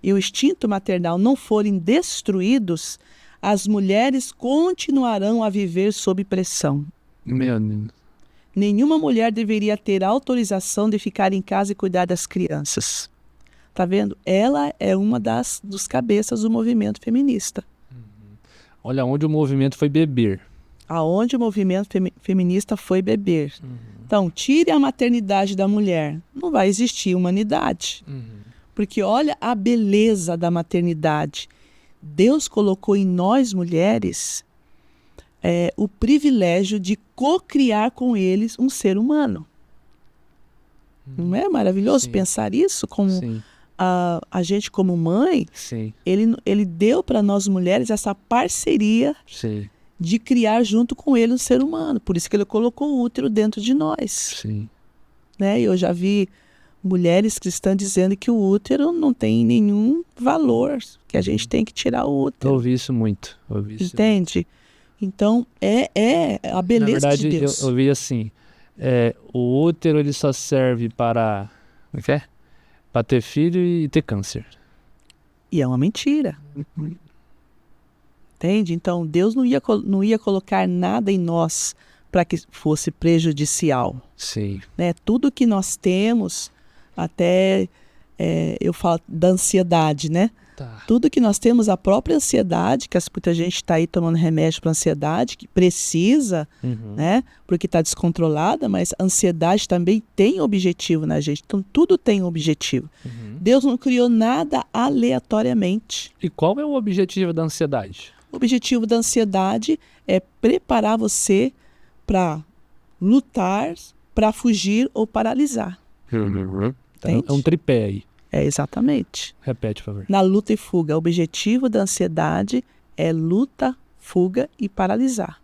e o instinto maternal não forem destruídos, as mulheres continuarão a viver sob pressão. Meu Deus. Nenhuma mulher deveria ter autorização de ficar em casa e cuidar das crianças. Tá vendo? Ela é uma dos cabeças do movimento feminista. Olha onde o movimento foi beber. Aonde o movimento feminista foi beber. Então, tire a maternidade da mulher. Não vai existir humanidade. Porque olha a beleza da maternidade. Deus colocou em nós, mulheres, o privilégio de co-criar com eles um ser humano. Não é maravilhoso pensar isso? Como a gente, como mãe, ele deu para nós mulheres essa parceria de criar junto com ele um ser humano. Por isso que ele colocou o útero dentro de nós. Né? Eu já vi mulheres cristãs dizendo que o útero não tem nenhum valor, que a gente tem que tirar o útero. Eu ouvi isso muito. Entende? Então, é a beleza Na verdade, de Deus. Eu ouvi assim, o útero ele só serve para... Como é que é? Para ter filho e ter câncer. E é uma mentira. Entende? Então, Deus não ia colocar nada em nós para que fosse prejudicial. Né? Tudo que nós temos, até eu falo da ansiedade, né? Tudo que nós temos, a própria ansiedade, que muita gente está aí tomando remédio para ansiedade, que precisa, né? Porque está descontrolada, mas a ansiedade também tem objetivo na gente. Então, tudo tem um objetivo. Deus não criou nada aleatoriamente. E qual é o objetivo da ansiedade? O objetivo da ansiedade é preparar você para lutar, para fugir ou paralisar. É um tripé aí. Exatamente. Repete, por favor. Na luta e fuga, o objetivo da ansiedade é luta, fuga e paralisar.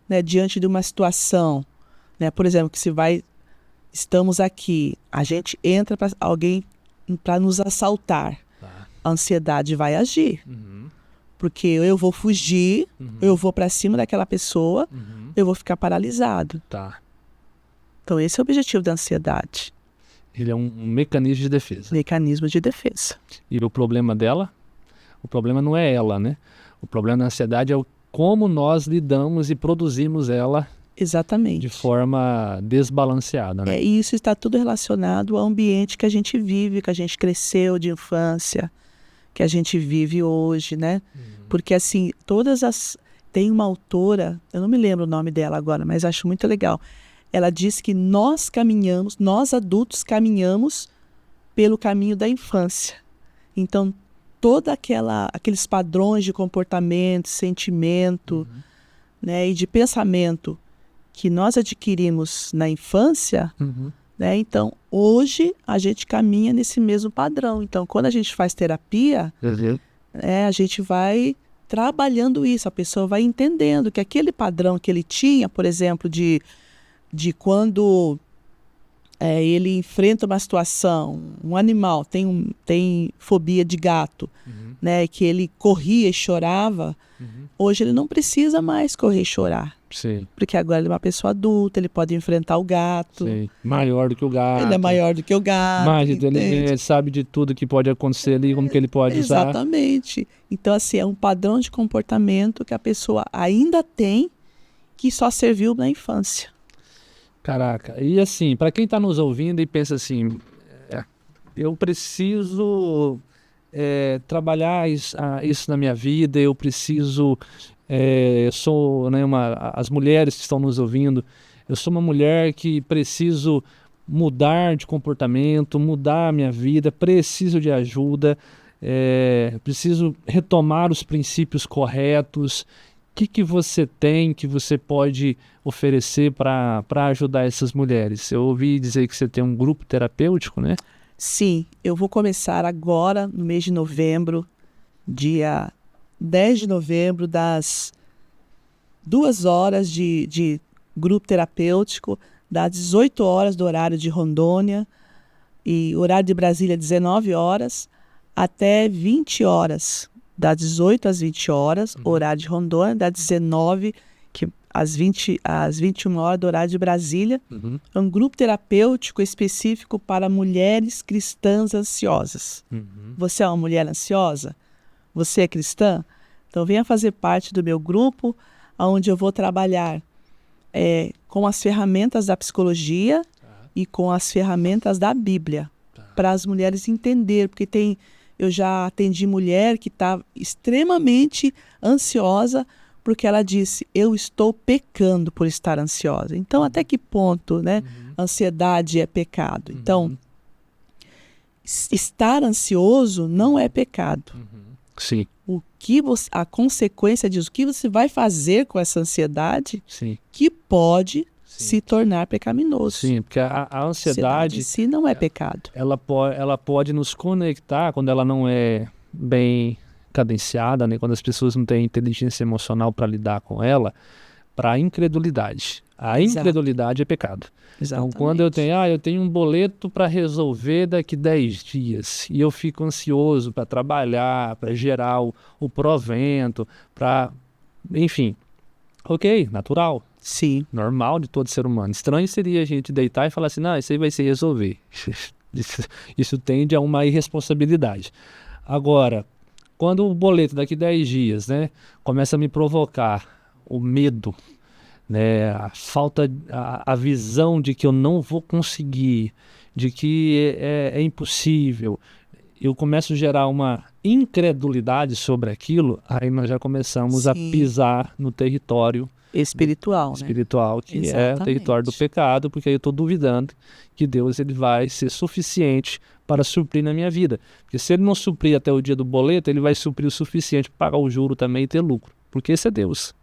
Né? Diante de uma situação, né? Por exemplo, que estamos aqui, a gente entra para alguém para nos assaltar. A ansiedade vai agir. Porque eu vou fugir, eu vou para cima daquela pessoa, eu vou ficar paralisado. Então esse é o objetivo da ansiedade. Ele é um mecanismo de defesa. Mecanismo de defesa. E o problema dela? O problema não é ela, né? O problema da ansiedade é como nós lidamos e produzimos ela. Exatamente. De forma desbalanceada, né? E isso está tudo relacionado ao ambiente que a gente vive, que a gente cresceu de infância, que a gente vive hoje, né? Porque assim, tem uma autora, eu não me lembro o nome dela agora, mas acho muito legal. Ela diz que nós adultos caminhamos pelo caminho da infância. Então, toda aqueles padrões de comportamento, sentimento, né, e de pensamento que nós adquirimos na infância, né, então hoje a gente caminha nesse mesmo padrão. Então, quando a gente faz terapia, a gente vai trabalhando isso, a pessoa vai entendendo que aquele padrão que ele tinha, por exemplo, de quando ele enfrenta uma situação, um animal tem fobia de gato, né, que ele corria e chorava, hoje ele não precisa mais correr e chorar. Sim. Porque agora ele é uma pessoa adulta, ele pode enfrentar o gato. Sim. Maior do que o gato. Ele é maior do que o gato. Mais inteligente, ele sabe de tudo que pode acontecer ali, como que ele pode usar. Exatamente. Então, assim, é um padrão de comportamento que a pessoa ainda tem, que só serviu na infância. Caraca, e assim, para quem está nos ouvindo e pensa assim, eu preciso trabalhar isso na minha vida, eu preciso, eu sou, né, as mulheres que estão nos ouvindo, eu sou uma mulher que preciso mudar de comportamento, mudar a minha vida, preciso de ajuda, preciso retomar os princípios corretos. O que você tem, que você pode oferecer para ajudar essas mulheres? Eu ouvi dizer que você tem um grupo terapêutico, né? Sim, eu vou começar agora, no mês de novembro, dia 10 de novembro, das 2 horas de grupo terapêutico, das 18 horas do horário de Rondônia, e o horário de Brasília 19 horas, até 20 horas. Das 18 às 20 horas, horário de Rondônia, das 19 às 21 horas do horário de Brasília. É um grupo terapêutico específico para mulheres cristãs ansiosas. Você é uma mulher ansiosa? Você é cristã? Então venha fazer parte do meu grupo, onde eu vou trabalhar com as ferramentas da psicologia e com as ferramentas da Bíblia, para as mulheres entenderem, porque eu já atendi mulher que está extremamente ansiosa porque ela disse, eu estou pecando por estar ansiosa. Então, até que ponto, né, ansiedade é pecado? Então, estar ansioso não é pecado. Sim. A consequência disso, o que você vai fazer com essa ansiedade, sim, que pode se tornar pecaminoso. Sim, porque a ansiedade em si não é pecado. Ela pode nos conectar quando ela não é bem cadenciada, né? Quando as pessoas não têm inteligência emocional para lidar com ela, para a incredulidade. A incredulidade é pecado. Exatamente. Então, quando eu tenho um boleto para resolver daqui 10 dias e eu fico ansioso para trabalhar, para gerar o provento, enfim, ok, natural. Sim. Normal de todo ser humano. Estranho seria a gente deitar e falar assim, não, isso aí vai se resolver. Isso tende a uma irresponsabilidade. Agora, quando o boleto daqui 10 dias, né, começa a me provocar o medo, né, a visão de que eu não vou conseguir, de que é impossível, eu começo a gerar uma incredulidade sobre aquilo, aí nós já começamos a pisar no território espiritual, que é o território do pecado, porque aí eu estou duvidando que Deus ele vai ser suficiente para suprir na minha vida. Porque se ele não suprir até o dia do boleto, ele vai suprir o suficiente para pagar o juro também e ter lucro. Porque esse é Deus.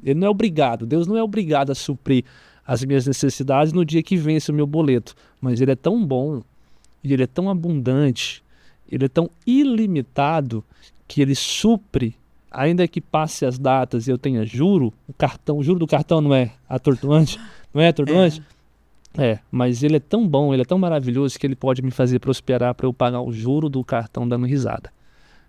Ele não é obrigado, Deus não é obrigado a suprir as minhas necessidades no dia que vence o meu boleto. Mas ele é tão bom, e ele é tão abundante, ele é tão ilimitado, que ele supre. Ainda que passe as datas e eu tenha juro, o juro do cartão não é atordoante, não é atordoante? Mas ele é tão bom, ele é tão maravilhoso que ele pode me fazer prosperar para eu pagar o juro do cartão dando risada.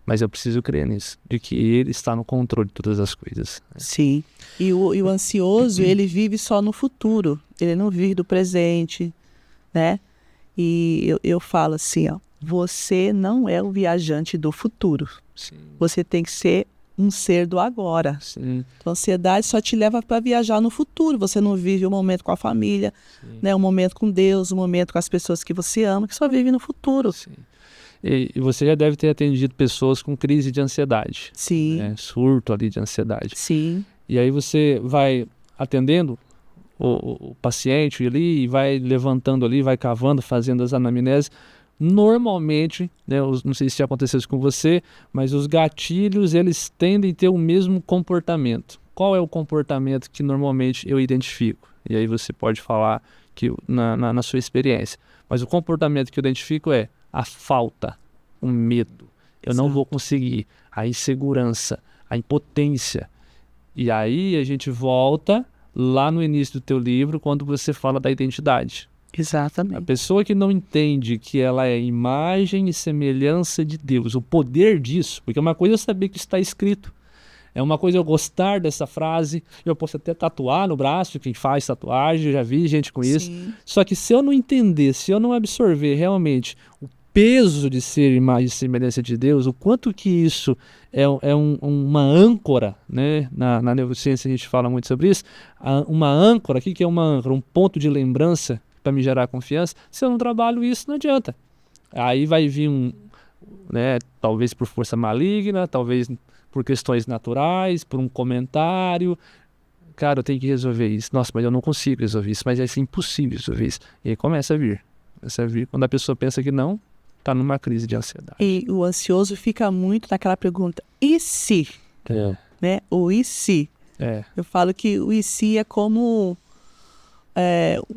Mas eu preciso crer nisso, de que ele está no controle de todas as coisas. Sim, e o ansioso, ele vive só no futuro, ele não vive do presente, né? E eu falo assim, você não é o viajante do futuro. Sim. Você tem que ser um ser do agora. Sim. Então, a ansiedade só te leva para viajar no futuro. Você não vive o momento com a família, né? O momento com Deus, o momento com as pessoas que você ama, que só vive no futuro. Sim. E você já deve ter atendido pessoas com crise de ansiedade. Sim. Né? Surto ali de ansiedade. Sim. E aí você vai atendendo o paciente ali e vai levantando ali, vai cavando, fazendo as anamneses. normalmente, né, não sei se já aconteceu isso com você, mas os gatilhos, eles tendem a ter o mesmo comportamento. Qual é o comportamento que normalmente eu identifico? E aí você pode falar que na sua experiência. Mas o comportamento que eu identifico é a falta, o medo. Eu não vou conseguir. A insegurança, a impotência. E aí a gente volta lá no início do teu livro, quando você fala da identidade. A Exatamente. pessoa que não entende que ela é imagem e semelhança de Deus, o poder disso, porque uma coisa é saber que está escrito, é uma coisa eu gostar dessa frase, eu posso até tatuar no braço, quem faz tatuagem, eu já vi gente com isso. Sim. Só que se eu não entender, se eu não absorver realmente o peso de ser imagem e semelhança de Deus, o quanto que isso é uma âncora, né? Na neurociência a gente fala muito sobre isso, uma âncora, o que é uma âncora? Um ponto de lembrança para me gerar confiança. Se eu não trabalho isso, não adianta. Aí vai vir né, talvez por força maligna, talvez por questões naturais, por um comentário. Cara, eu tenho que resolver isso. Nossa, mas eu não consigo resolver isso, mas é impossível resolver isso. E aí começa a vir. Quando a pessoa pensa que não, está numa crise de ansiedade. E o ansioso fica muito naquela pergunta, e se? Né? O e se? Eu falo que o e se é como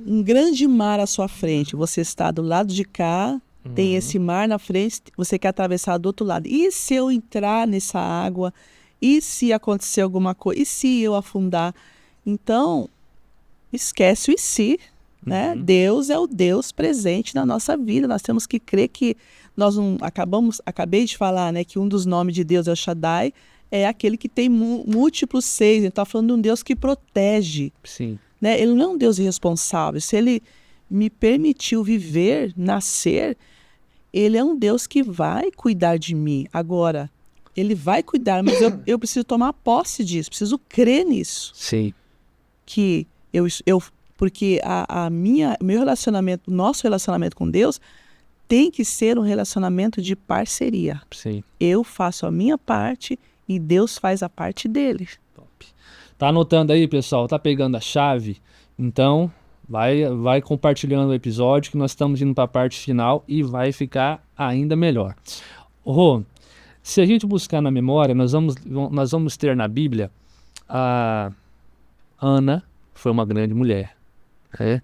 um grande mar à sua frente. Você está do lado de cá, tem esse mar na frente, você quer atravessar do outro lado. E se eu entrar nessa água? E se acontecer alguma coisa? E se eu afundar? Então, esquece o e se, né? Deus é o Deus presente na nossa vida. Nós temos que crer que nós não acabei de falar, né, que um dos nomes de Deus é o Shaddai, é aquele que tem múltiplos seios. Ele está falando de um Deus que protege. Sim. Né? Ele não é um Deus irresponsável. Se ele me permitiu viver, nascer, ele é um Deus que vai cuidar de mim. Meu ele vai cuidar, mas eu preciso tomar posse disso, preciso crer nisso. Sim. Que porque meu relacionamento, nosso relacionamento com Deus tem que ser um relacionamento de parceria. Sim. Eu faço a minha parte e Deus faz a parte dele. Top. Tá anotando aí, pessoal? Tá pegando a chave? Então, vai compartilhando o episódio que nós estamos indo para a parte final e vai ficar ainda melhor. Rô, se a gente buscar na memória, nós vamos ter na Bíblia a Ana foi uma grande mulher. Né?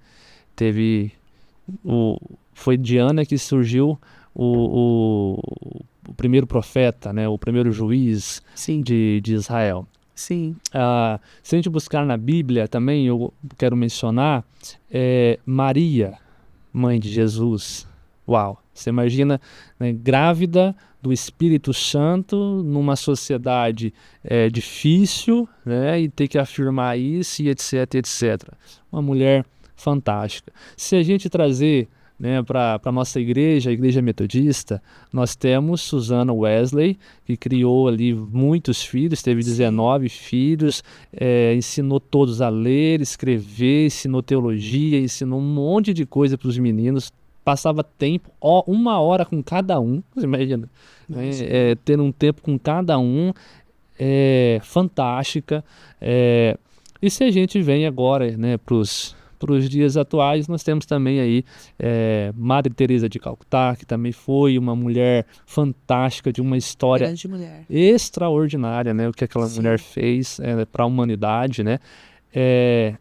Foi de Ana que surgiu o primeiro profeta, né? O primeiro juiz de Israel. Sim. Se a gente buscar na Bíblia também, eu quero mencionar Maria, mãe de Jesus. Uau! Você imagina, né, grávida do Espírito Santo numa sociedade difícil, né, e ter que afirmar isso e etc, etc. Uma mulher fantástica. Se a gente trazer, né, para a nossa igreja, a Igreja Metodista, nós temos Susana Wesley, que criou ali muitos filhos, teve 19 filhos, ensinou todos a ler, escrever, ensinou teologia, ensinou um monte de coisa para os meninos, passava tempo, 1 hora com cada um, você imagina, né, ter um tempo com cada um, fantástica. E se a gente vem agora, né, para os dias atuais, nós temos também aí Madre Teresa de Calcutá, que também foi uma mulher fantástica, de uma história extraordinária, né? O que aquela mulher fez para a humanidade, né?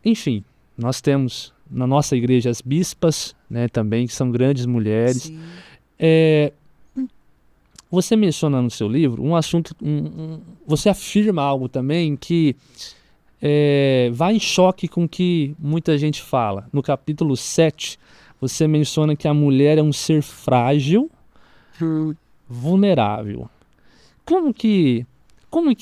Enfim, nós temos na nossa igreja as bispas, né, também, que são grandes mulheres. Você menciona no seu livro um assunto, você afirma algo também que vai em choque com o que muita gente fala. No capítulo 7, você menciona que a mulher é um ser frágil, vulnerável. Como que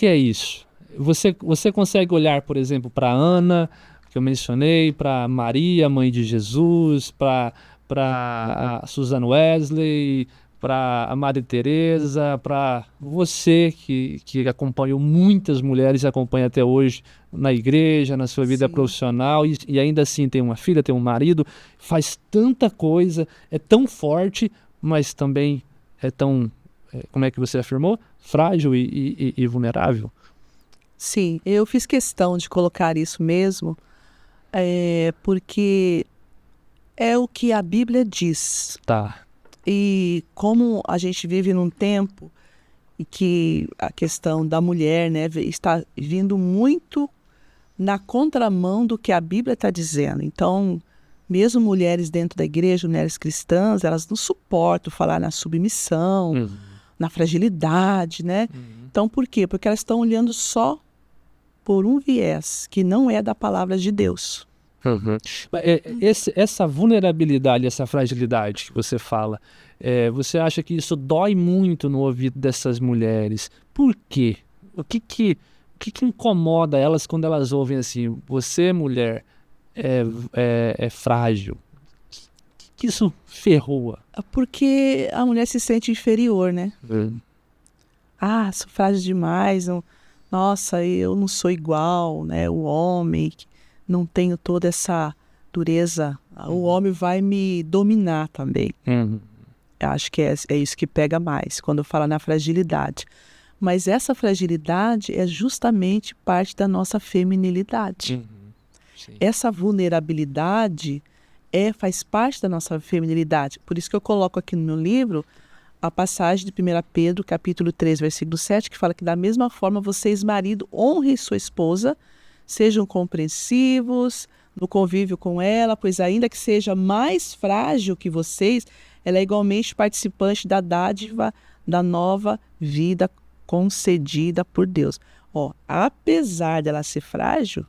é isso? Você consegue olhar, por exemplo, para Ana, que eu mencionei, para Maria, mãe de Jesus, para a Susana Wesley, para a Madre Teresa, para você que acompanhou muitas mulheres e acompanha até hoje na igreja, na sua vida profissional, e ainda assim tem uma filha, tem um marido, faz tanta coisa, é tão forte, mas também é tão, como é que você afirmou? Frágil e vulnerável. Sim, eu fiz questão de colocar isso mesmo, porque é o que a Bíblia diz. Tá. E como a gente vive num tempo em que a questão da mulher, né, está vindo muito na contramão do que a Bíblia está dizendo. Então, mesmo mulheres dentro da igreja, mulheres cristãs, elas não suportam falar na submissão, na fragilidade, né? Então, por quê? Porque elas estão olhando só por um viés que não é da palavra de Deus. Essa vulnerabilidade, essa fragilidade que você fala, você acha que isso dói muito no ouvido dessas mulheres? Por quê? O que incomoda elas quando elas ouvem assim, você, mulher, é frágil? O que isso ferroa? Porque a mulher se sente inferior, né? Ah, sou frágil demais, nossa, eu não sou igual, né? O homem, não tenho toda essa dureza, o homem vai me dominar também. Eu acho que é isso que pega mais, quando fala na fragilidade. Mas essa fragilidade é justamente parte da nossa feminilidade. Essa vulnerabilidade faz parte da nossa feminilidade. Por isso que eu coloco aqui no meu livro a passagem de 1 Pedro, capítulo 3, versículo 7, que fala que da mesma forma vocês, marido, honrem sua esposa, sejam compreensivos no convívio com ela, pois ainda que seja mais frágil que vocês, ela é igualmente participante da dádiva da nova vida concedida por Deus. Apesar dela ser frágil,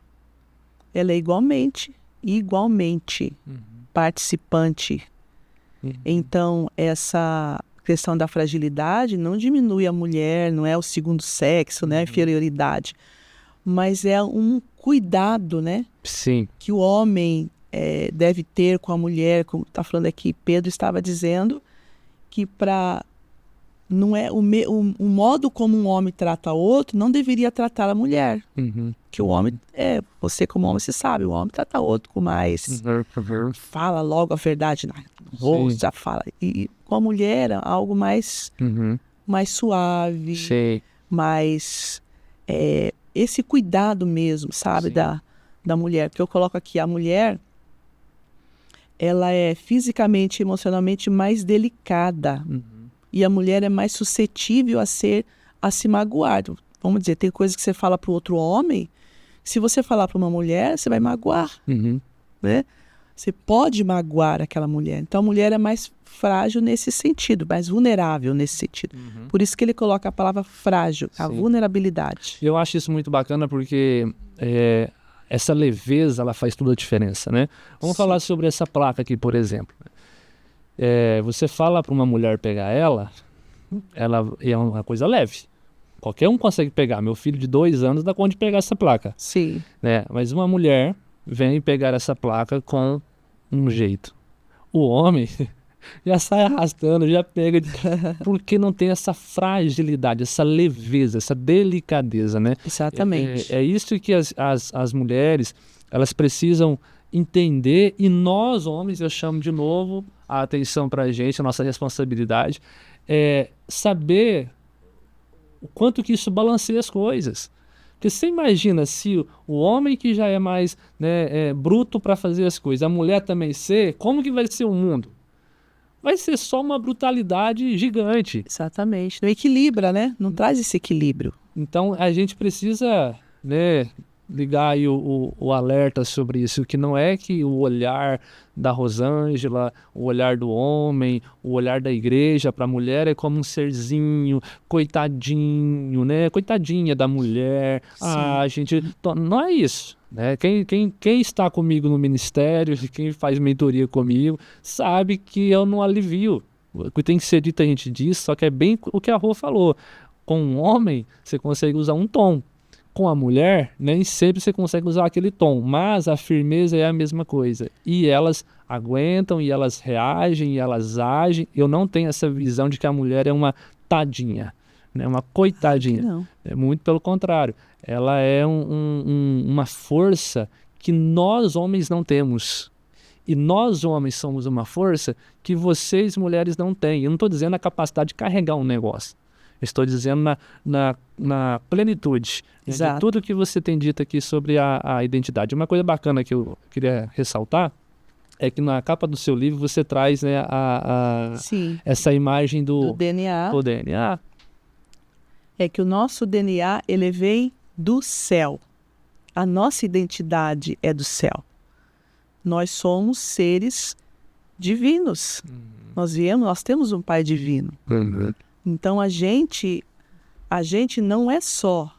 ela é igualmente participante. Então, essa questão da fragilidade não diminui a mulher, não é o segundo sexo, né, a inferioridade, mas é um cuidado, né? Sim. Que o homem deve ter com a mulher, como está falando aqui, Pedro estava dizendo que não é o modo como um homem trata o outro, não deveria tratar a mulher. Que o homem, você como homem, você sabe, o homem trata o outro com mais, fala logo a verdade no rosto, já fala. E com a mulher é algo mais suave, mais esse cuidado mesmo, sabe, da mulher. Porque eu coloco aqui, a mulher, ela é fisicamente e emocionalmente mais delicada. E a mulher é mais suscetível a se magoar. Vamos dizer, tem coisas que você fala para o outro homem, se você falar para uma mulher, você vai magoar. Né? Você pode magoar aquela mulher. Então a mulher é mais frágil nesse sentido, mais vulnerável nesse sentido. Por isso que ele coloca a palavra frágil, a vulnerabilidade. Eu acho isso muito bacana porque essa leveza, ela faz toda a diferença, né? Vamos falar sobre essa placa aqui, por exemplo. Você fala para uma mulher pegar ela é uma coisa leve. Qualquer um consegue pegar. Meu filho de 2 anos dá conta de pegar essa placa. Sim. Né? Mas uma mulher vem pegar essa placa com um jeito. O homem já sai arrastando, já pega. Porque não tem essa fragilidade, essa leveza, essa delicadeza, né? Exatamente. É isso que as mulheres, elas precisam entender, e nós, homens, eu chamo de novo a atenção para a gente, a nossa responsabilidade, saber o quanto que isso balanceia as coisas. Porque você imagina se o homem que já é mais bruto para fazer as coisas, a mulher também ser, como que vai ser o mundo? Vai ser só uma brutalidade gigante. Exatamente. Não equilibra, né? Não traz esse equilíbrio. Então a gente precisa, ligar aí o alerta sobre isso, que não é que o olhar da Rosângela, o olhar do homem, o olhar da igreja para a mulher é como um serzinho, coitadinho, né? Coitadinha da mulher. Gente, não é isso, né? Quem está comigo no ministério, quem faz mentoria comigo, sabe que eu não alivio. O que tem que ser dito a gente diz, só que é bem o que a Rô falou. Com um homem, você consegue usar um tom. Com a mulher, nem sempre você consegue usar aquele tom, mas a firmeza é a mesma coisa. E elas aguentam, e elas reagem, e elas agem. Eu não tenho essa visão de que a mulher é uma tadinha, né? Uma coitadinha. Não. É muito pelo contrário. Ela é uma força que nós homens não temos. E nós homens somos uma força que vocês mulheres não têm. Eu não estou dizendo a capacidade de carregar um negócio. Estou dizendo na plenitude, né, de tudo que você tem dito aqui sobre a identidade. Uma coisa bacana que eu queria ressaltar é que na capa do seu livro você traz, né, Sim, essa imagem do do DNA. DNA. É que o nosso DNA, ele vem do céu. A nossa identidade é do céu. Nós somos seres divinos. Nós temos um Pai divino. Então a gente não é só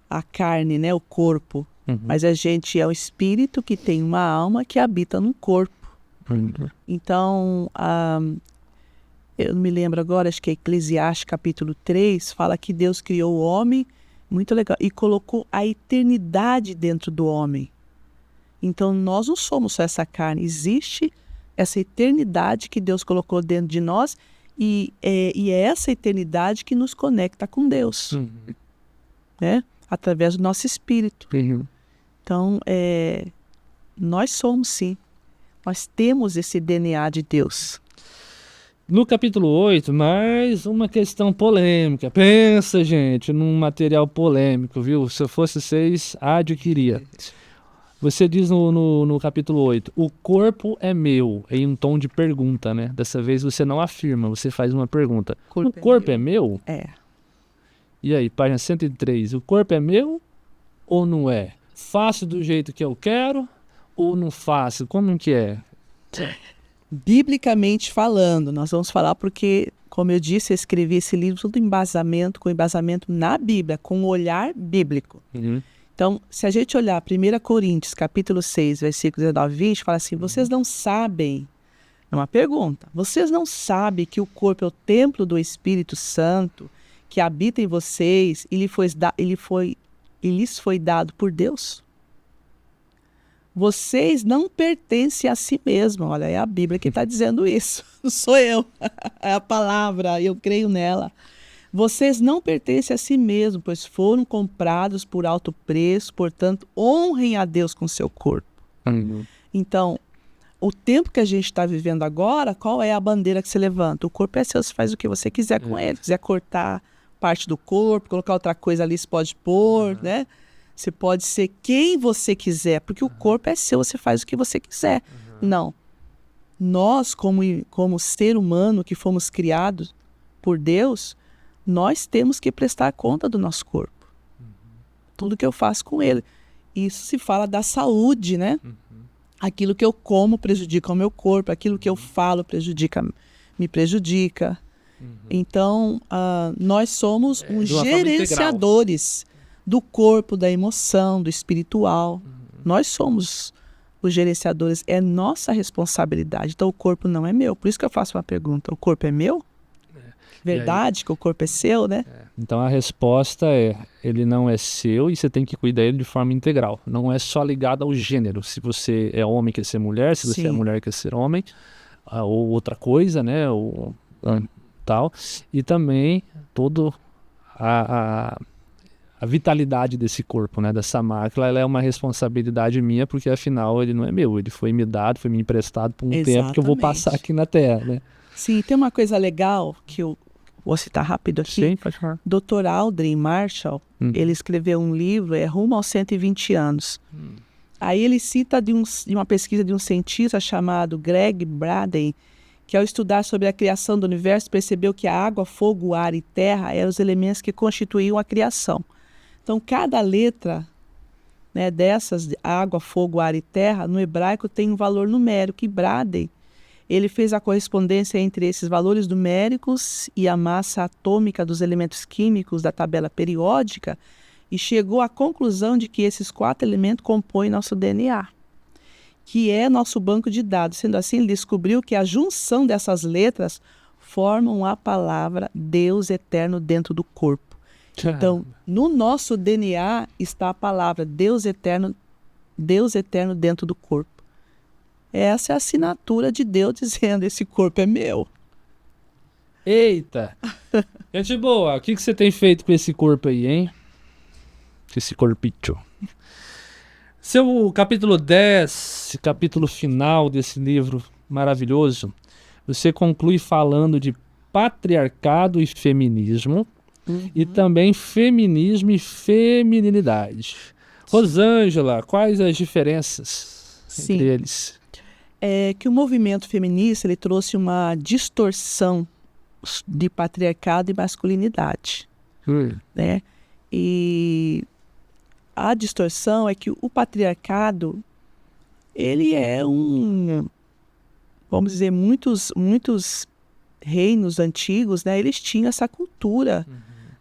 a carne, né, o corpo, mas a gente é o espírito que tem uma alma que habita no corpo. Então, eu não me lembro agora, acho que é Eclesiastes capítulo 3, fala que Deus criou o homem, muito legal, e colocou a eternidade dentro do homem. Então nós não somos só essa carne, existe essa eternidade que Deus colocou dentro de nós e é essa eternidade que nos conecta com Deus, né? Através do nosso espírito. Então, nós somos sim, nós temos esse DNA de Deus. No capítulo 8, mais uma questão polêmica. Pensa, gente, num material polêmico, viu? Se eu fosse vocês, adquiria. Você diz no capítulo 8, o corpo é meu, em um tom de pergunta, né? Dessa vez você não afirma, você faz uma pergunta. O corpo é meu? É. E aí, página 103, o corpo é meu ou não é? Faço do jeito que eu quero ou não faço? Como que é? Biblicamente falando, nós vamos falar porque, como eu disse, eu escrevi esse livro tudo com embasamento na Bíblia, com um olhar bíblico. Então, se a gente olhar 1 Coríntios, capítulo 6, versículos 19 e 20, fala assim, vocês não sabem, é uma pergunta, vocês não sabem que o corpo é o templo do Espírito Santo, que habita em vocês e lhes foi dado por Deus? Vocês não pertencem a si mesmos. Olha, é a Bíblia que está dizendo isso. Não sou eu. É a palavra, eu creio nela. Vocês não pertencem a si mesmos, pois foram comprados por alto preço, portanto, honrem a Deus com seu corpo. Então, o tempo que a gente está vivendo agora, qual é a bandeira que se levanta? O corpo é seu, você faz o que você quiser com ele. Se quiser cortar parte do corpo, colocar outra coisa ali, você pode pôr, né? Você pode ser quem você quiser, porque o corpo é seu, você faz o que você quiser. Não. Nós, como ser humano que fomos criados por Deus, nós temos que prestar conta do nosso corpo. Tudo que eu faço com ele. Isso se fala da saúde, né? Aquilo que eu como prejudica o meu corpo, aquilo que eu falo me prejudica. Então, nós somos os gerenciadores do corpo, da emoção, do espiritual. Nós somos os gerenciadores, é nossa responsabilidade. Então o corpo não é meu. Por isso que eu faço uma pergunta, o corpo é meu? Verdade que o corpo é seu, né? Então a resposta é, ele não é seu e você tem que cuidar dele de forma integral. Não é só ligado ao gênero. Se você é homem, quer ser mulher. Se você é mulher, quer ser homem. Ou outra coisa, né? Ou tal. E também todo a vitalidade desse corpo, né, dessa máquina, ela é uma responsabilidade minha, porque afinal ele não é meu, ele foi me dado, foi me emprestado por um tempo que eu vou passar aqui na Terra, né? Sim, tem uma coisa legal que eu vou citar rápido aqui. Sim, pode falar. Dr. Aldrin Marshall, ele escreveu um livro, Rumo aos 120 anos. Aí ele cita de uma pesquisa de um cientista chamado Greg Braden, que ao estudar sobre a criação do universo, percebeu que a água, fogo, ar e terra eram os elementos que constituíam a criação. Então, cada letra, né, dessas, água, fogo, ar e terra, no hebraico tem um valor numérico. E Braden, ele fez a correspondência entre esses valores numéricos e a massa atômica dos elementos químicos da tabela periódica e chegou à conclusão de que esses 4 elementos compõem nosso DNA, que é nosso banco de dados. Sendo assim, ele descobriu que a junção dessas letras formam a palavra Deus eterno dentro do corpo. Então, no nosso DNA está a palavra Deus eterno dentro do corpo. Essa é a assinatura de Deus dizendo, esse corpo é meu. Eita! Gente boa, o que você tem feito com esse corpo aí, hein? Esse corpito. Seu capítulo 10, capítulo final desse livro maravilhoso, você conclui falando de patriarcado e feminismo, e também feminismo e feminilidade. Rosângela, quais as diferenças entre eles? é que o movimento feminista ele trouxe uma distorção de patriarcado e masculinidade, né? E a distorção é que o patriarcado, ele é vamos dizer, muitos reinos antigos, né? Eles tinham essa cultura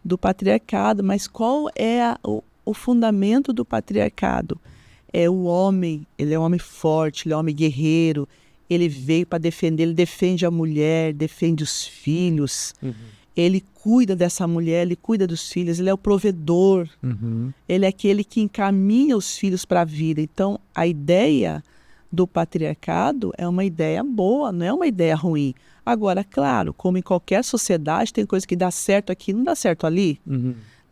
do patriarcado, mas qual é o fundamento do patriarcado? É o homem, ele é um homem forte, ele é um homem guerreiro, ele veio para defender, ele defende a mulher, defende os filhos, ele cuida dessa mulher, ele cuida dos filhos, ele é o provedor, ele é aquele que encaminha os filhos para a vida. Então, a ideia do patriarcado é uma ideia boa, não é uma ideia ruim. Agora, claro, como em qualquer sociedade, tem coisa que dá certo aqui e não dá certo ali,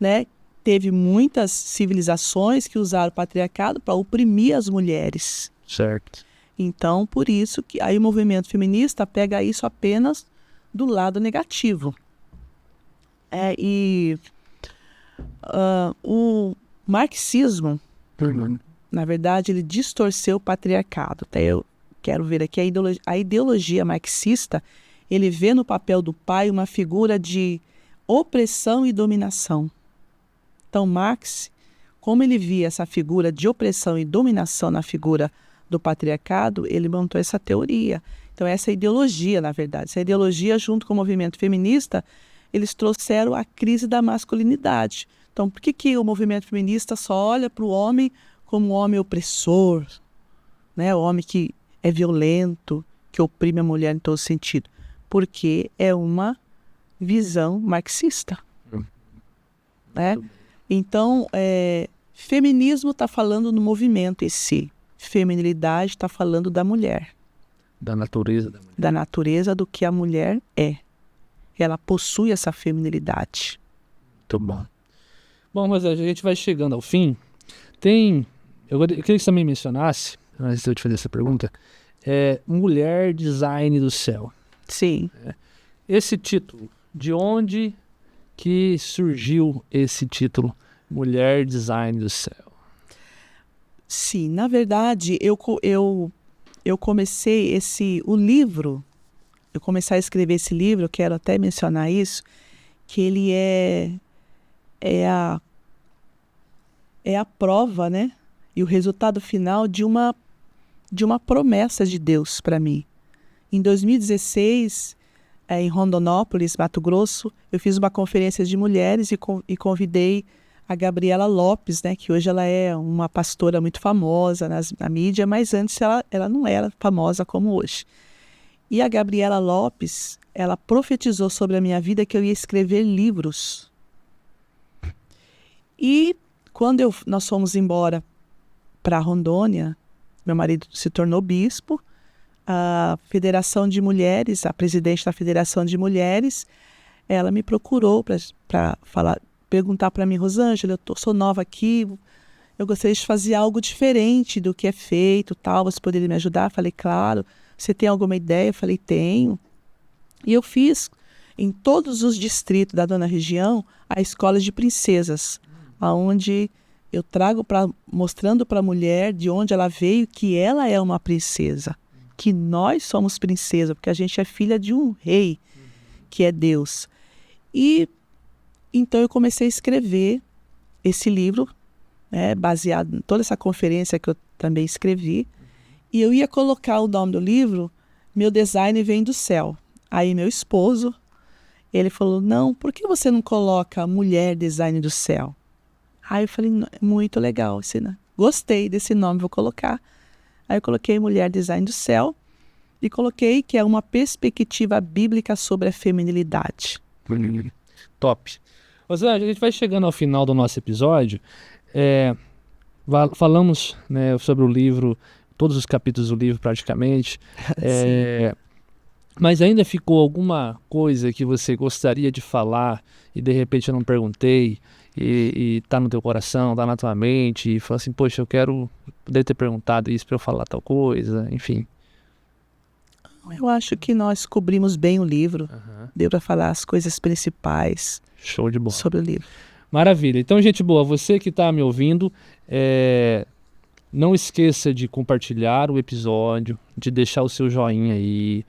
né? Teve muitas civilizações que usaram o patriarcado para oprimir as mulheres. Certo. Então, por isso que aí o movimento feminista pega isso apenas do lado negativo. O marxismo, na verdade, ele distorceu o patriarcado. Até eu quero ver aqui a ideologia marxista, ele vê no papel do pai uma figura de opressão e dominação. Então, Marx, como ele via essa figura de opressão e dominação na figura do patriarcado, ele montou essa teoria. Então, essa ideologia, na verdade, essa ideologia, junto com o movimento feminista, eles trouxeram a crise da masculinidade. Então, por que o movimento feminista só olha para o homem como um homem opressor, né? O homem que é violento, que oprime a mulher em todo sentido? Porque é uma visão marxista, né? Então, feminismo está falando no movimento em si. Feminilidade está falando da mulher. Da natureza da mulher. Da natureza do que a mulher é. Ela possui essa feminilidade. Muito bom. Bom, Rosângela, a gente vai chegando ao fim. Eu queria que você também mencionasse, antes de eu te fazer essa pergunta, Mulher Design do Céu. Sim. Esse título, de onde que surgiu esse título, Mulher Design do Céu? Sim, na verdade, eu comecei eu comecei a escrever esse livro, eu quero até mencionar isso, que ele é a prova, né? E o resultado final de uma promessa de Deus para mim. Em 2016, em Rondonópolis, Mato Grosso, eu fiz uma conferência de mulheres e convidei a Gabriela Lopes, né, que hoje ela é uma pastora muito famosa na mídia, mas antes ela não era famosa como hoje. E a Gabriela Lopes, ela profetizou sobre a minha vida que eu ia escrever livros. E quando nós fomos embora para Rondônia, meu marido se tornou bispo, a Federação de Mulheres, a presidente da Federação de Mulheres, ela me procurou para perguntar para mim: Rosângela, sou nova aqui, eu gostaria de fazer algo diferente do que é feito, tal, você poderia me ajudar? Falei, claro. Você tem alguma ideia? Falei, tenho. E eu fiz em todos os distritos da Dona Região a escola de princesas, onde eu trago mostrando para a mulher de onde ela veio, que ela é uma princesa, que nós somos princesa, porque a gente é filha de um rei, que é Deus. E então eu comecei a escrever esse livro, né, baseado em toda essa conferência que eu também escrevi, e eu ia colocar o nome do livro, Meu Design Vem do Céu. Aí meu esposo, ele falou, não, por que você não coloca Mulher Design do Céu? Aí eu falei, muito legal, gostei desse nome, vou colocar. Aí eu coloquei Mulher Design do Céu e coloquei que é uma perspectiva bíblica sobre a feminilidade. Top. Rosângela, a gente vai chegando ao final do nosso episódio. Falamos, né, sobre o livro, todos os capítulos do livro praticamente. Mas ainda ficou alguma coisa que você gostaria de falar e de repente eu não perguntei e tá no teu coração, tá na tua mente e fala assim, poxa, eu poderia ter perguntado isso para eu falar tal coisa, enfim. Eu acho que nós cobrimos bem o livro, deu para falar as coisas principais. Show de bola. Sobre o livro. Maravilha. Então, gente boa, você que está me ouvindo, Não esqueça de compartilhar o episódio, de deixar o seu joinha aí,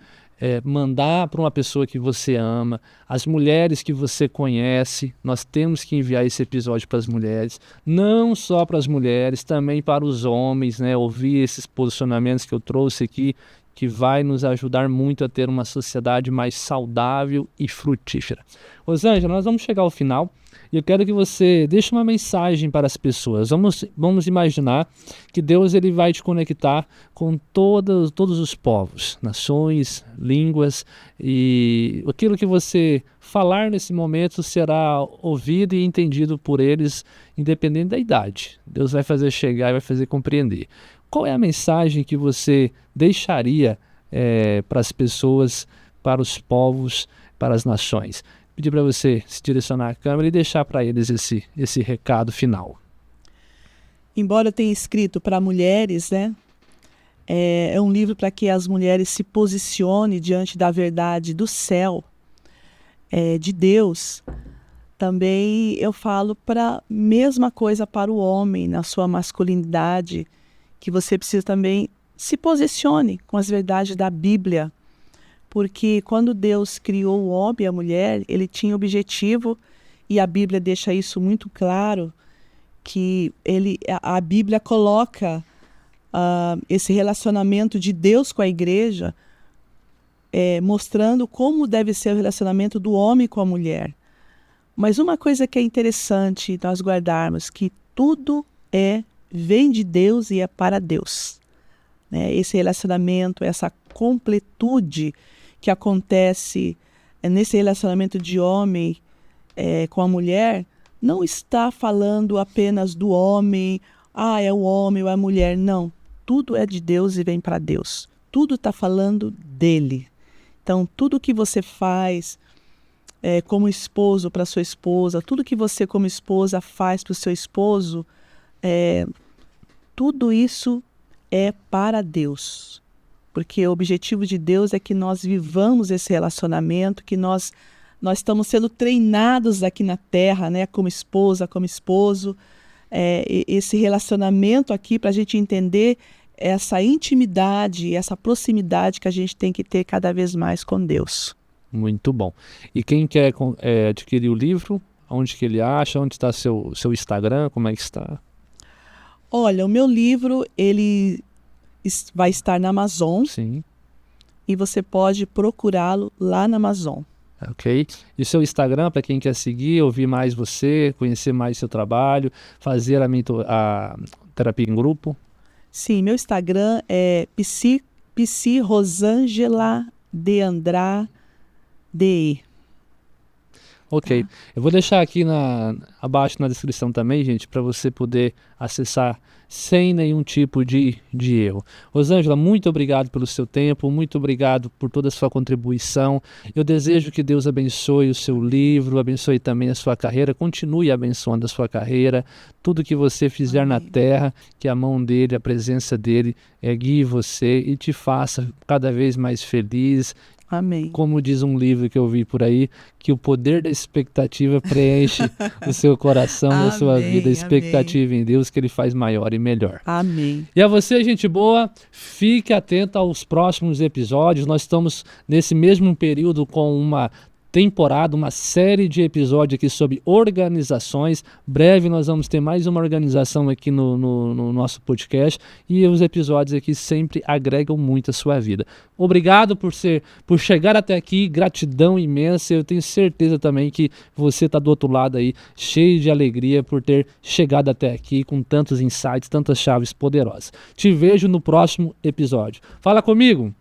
mandar para uma pessoa que você ama, as mulheres que você conhece. Nós temos que enviar esse episódio para as mulheres, não só para as mulheres, também para os homens, né? Ouvir esses posicionamentos que eu trouxe aqui, que vai nos ajudar muito a ter uma sociedade mais saudável e frutífera. Rosângela, nós vamos chegar ao final e eu quero que você deixe uma mensagem para as pessoas. Vamos imaginar que Deus ele vai te conectar com todos os povos, nações, línguas, e aquilo que você falar nesse momento será ouvido e entendido por eles, independente da idade. Deus vai fazer chegar e vai fazer compreender. Qual é a mensagem que você deixaria para as pessoas, para os povos, para as nações? Pedir para você se direcionar à câmera e deixar para eles esse recado final. Embora eu tenha escrito para mulheres, né? É um livro para que as mulheres se posicionem diante da verdade do céu, de Deus. Também eu falo para mesma coisa para o homem, na sua masculinidade, que você precisa também se posicione com as verdades da Bíblia. Porque quando Deus criou o homem e a mulher, ele tinha objetivo, e a Bíblia deixa isso muito claro, que a Bíblia coloca esse relacionamento de Deus com a igreja, mostrando como deve ser o relacionamento do homem com a mulher. Mas uma coisa que é interessante nós guardarmos, que tudo vem de Deus e é para Deus. Né? Esse relacionamento, essa completude que acontece nesse relacionamento de homem com a mulher, não está falando apenas do homem, é o homem ou é a mulher, não. Tudo é de Deus e vem para Deus. Tudo está falando dele. Então, tudo que você faz como esposo para sua esposa, tudo que você como esposa faz para o seu esposo, tudo isso é para Deus. Porque o objetivo de Deus é que nós vivamos esse relacionamento, que nós estamos sendo treinados aqui na terra, né, como esposa, como esposo, esse relacionamento aqui para a gente entender essa intimidade, essa proximidade que a gente tem que ter cada vez mais com Deus. Muito bom. E quem quer adquirir o livro, onde que ele acha, onde está seu Instagram, como é que está? Olha, o meu livro, ele vai estar na Amazon. Sim. E você pode procurá-lo lá na Amazon. Ok. E o seu Instagram, para quem quer seguir, ouvir mais você, conhecer mais seu trabalho, fazer a terapia em grupo? Sim, meu Instagram é Rosângela de Andrá DE. Ok. Tá. Eu vou deixar aqui abaixo na descrição também, gente, para você poder acessar sem nenhum tipo de erro. Rosângela, muito obrigado pelo seu tempo, muito obrigado por toda a sua contribuição. Eu desejo que Deus abençoe o seu livro, abençoe também a sua carreira, continue abençoando a sua carreira, tudo que você fizer na terra, que a mão dele, a presença dele guie você e te faça cada vez mais feliz. Amém. Como diz um livro que eu vi por aí, que o poder da expectativa preenche o seu coração e a sua vida. A expectativa em Deus que ele faz maior e melhor. Amém. E a você, gente boa, fique atento aos próximos episódios. Nós estamos nesse mesmo período com uma temporada, uma série de episódios aqui sobre organizações. Breve nós vamos ter mais uma organização aqui no nosso podcast, e os episódios aqui sempre agregam muito a sua vida. Obrigado por chegar até aqui, gratidão imensa. Eu tenho certeza também que você está do outro lado aí, cheio de alegria por ter chegado até aqui com tantos insights, tantas chaves poderosas. Te vejo no próximo episódio. Fala comigo!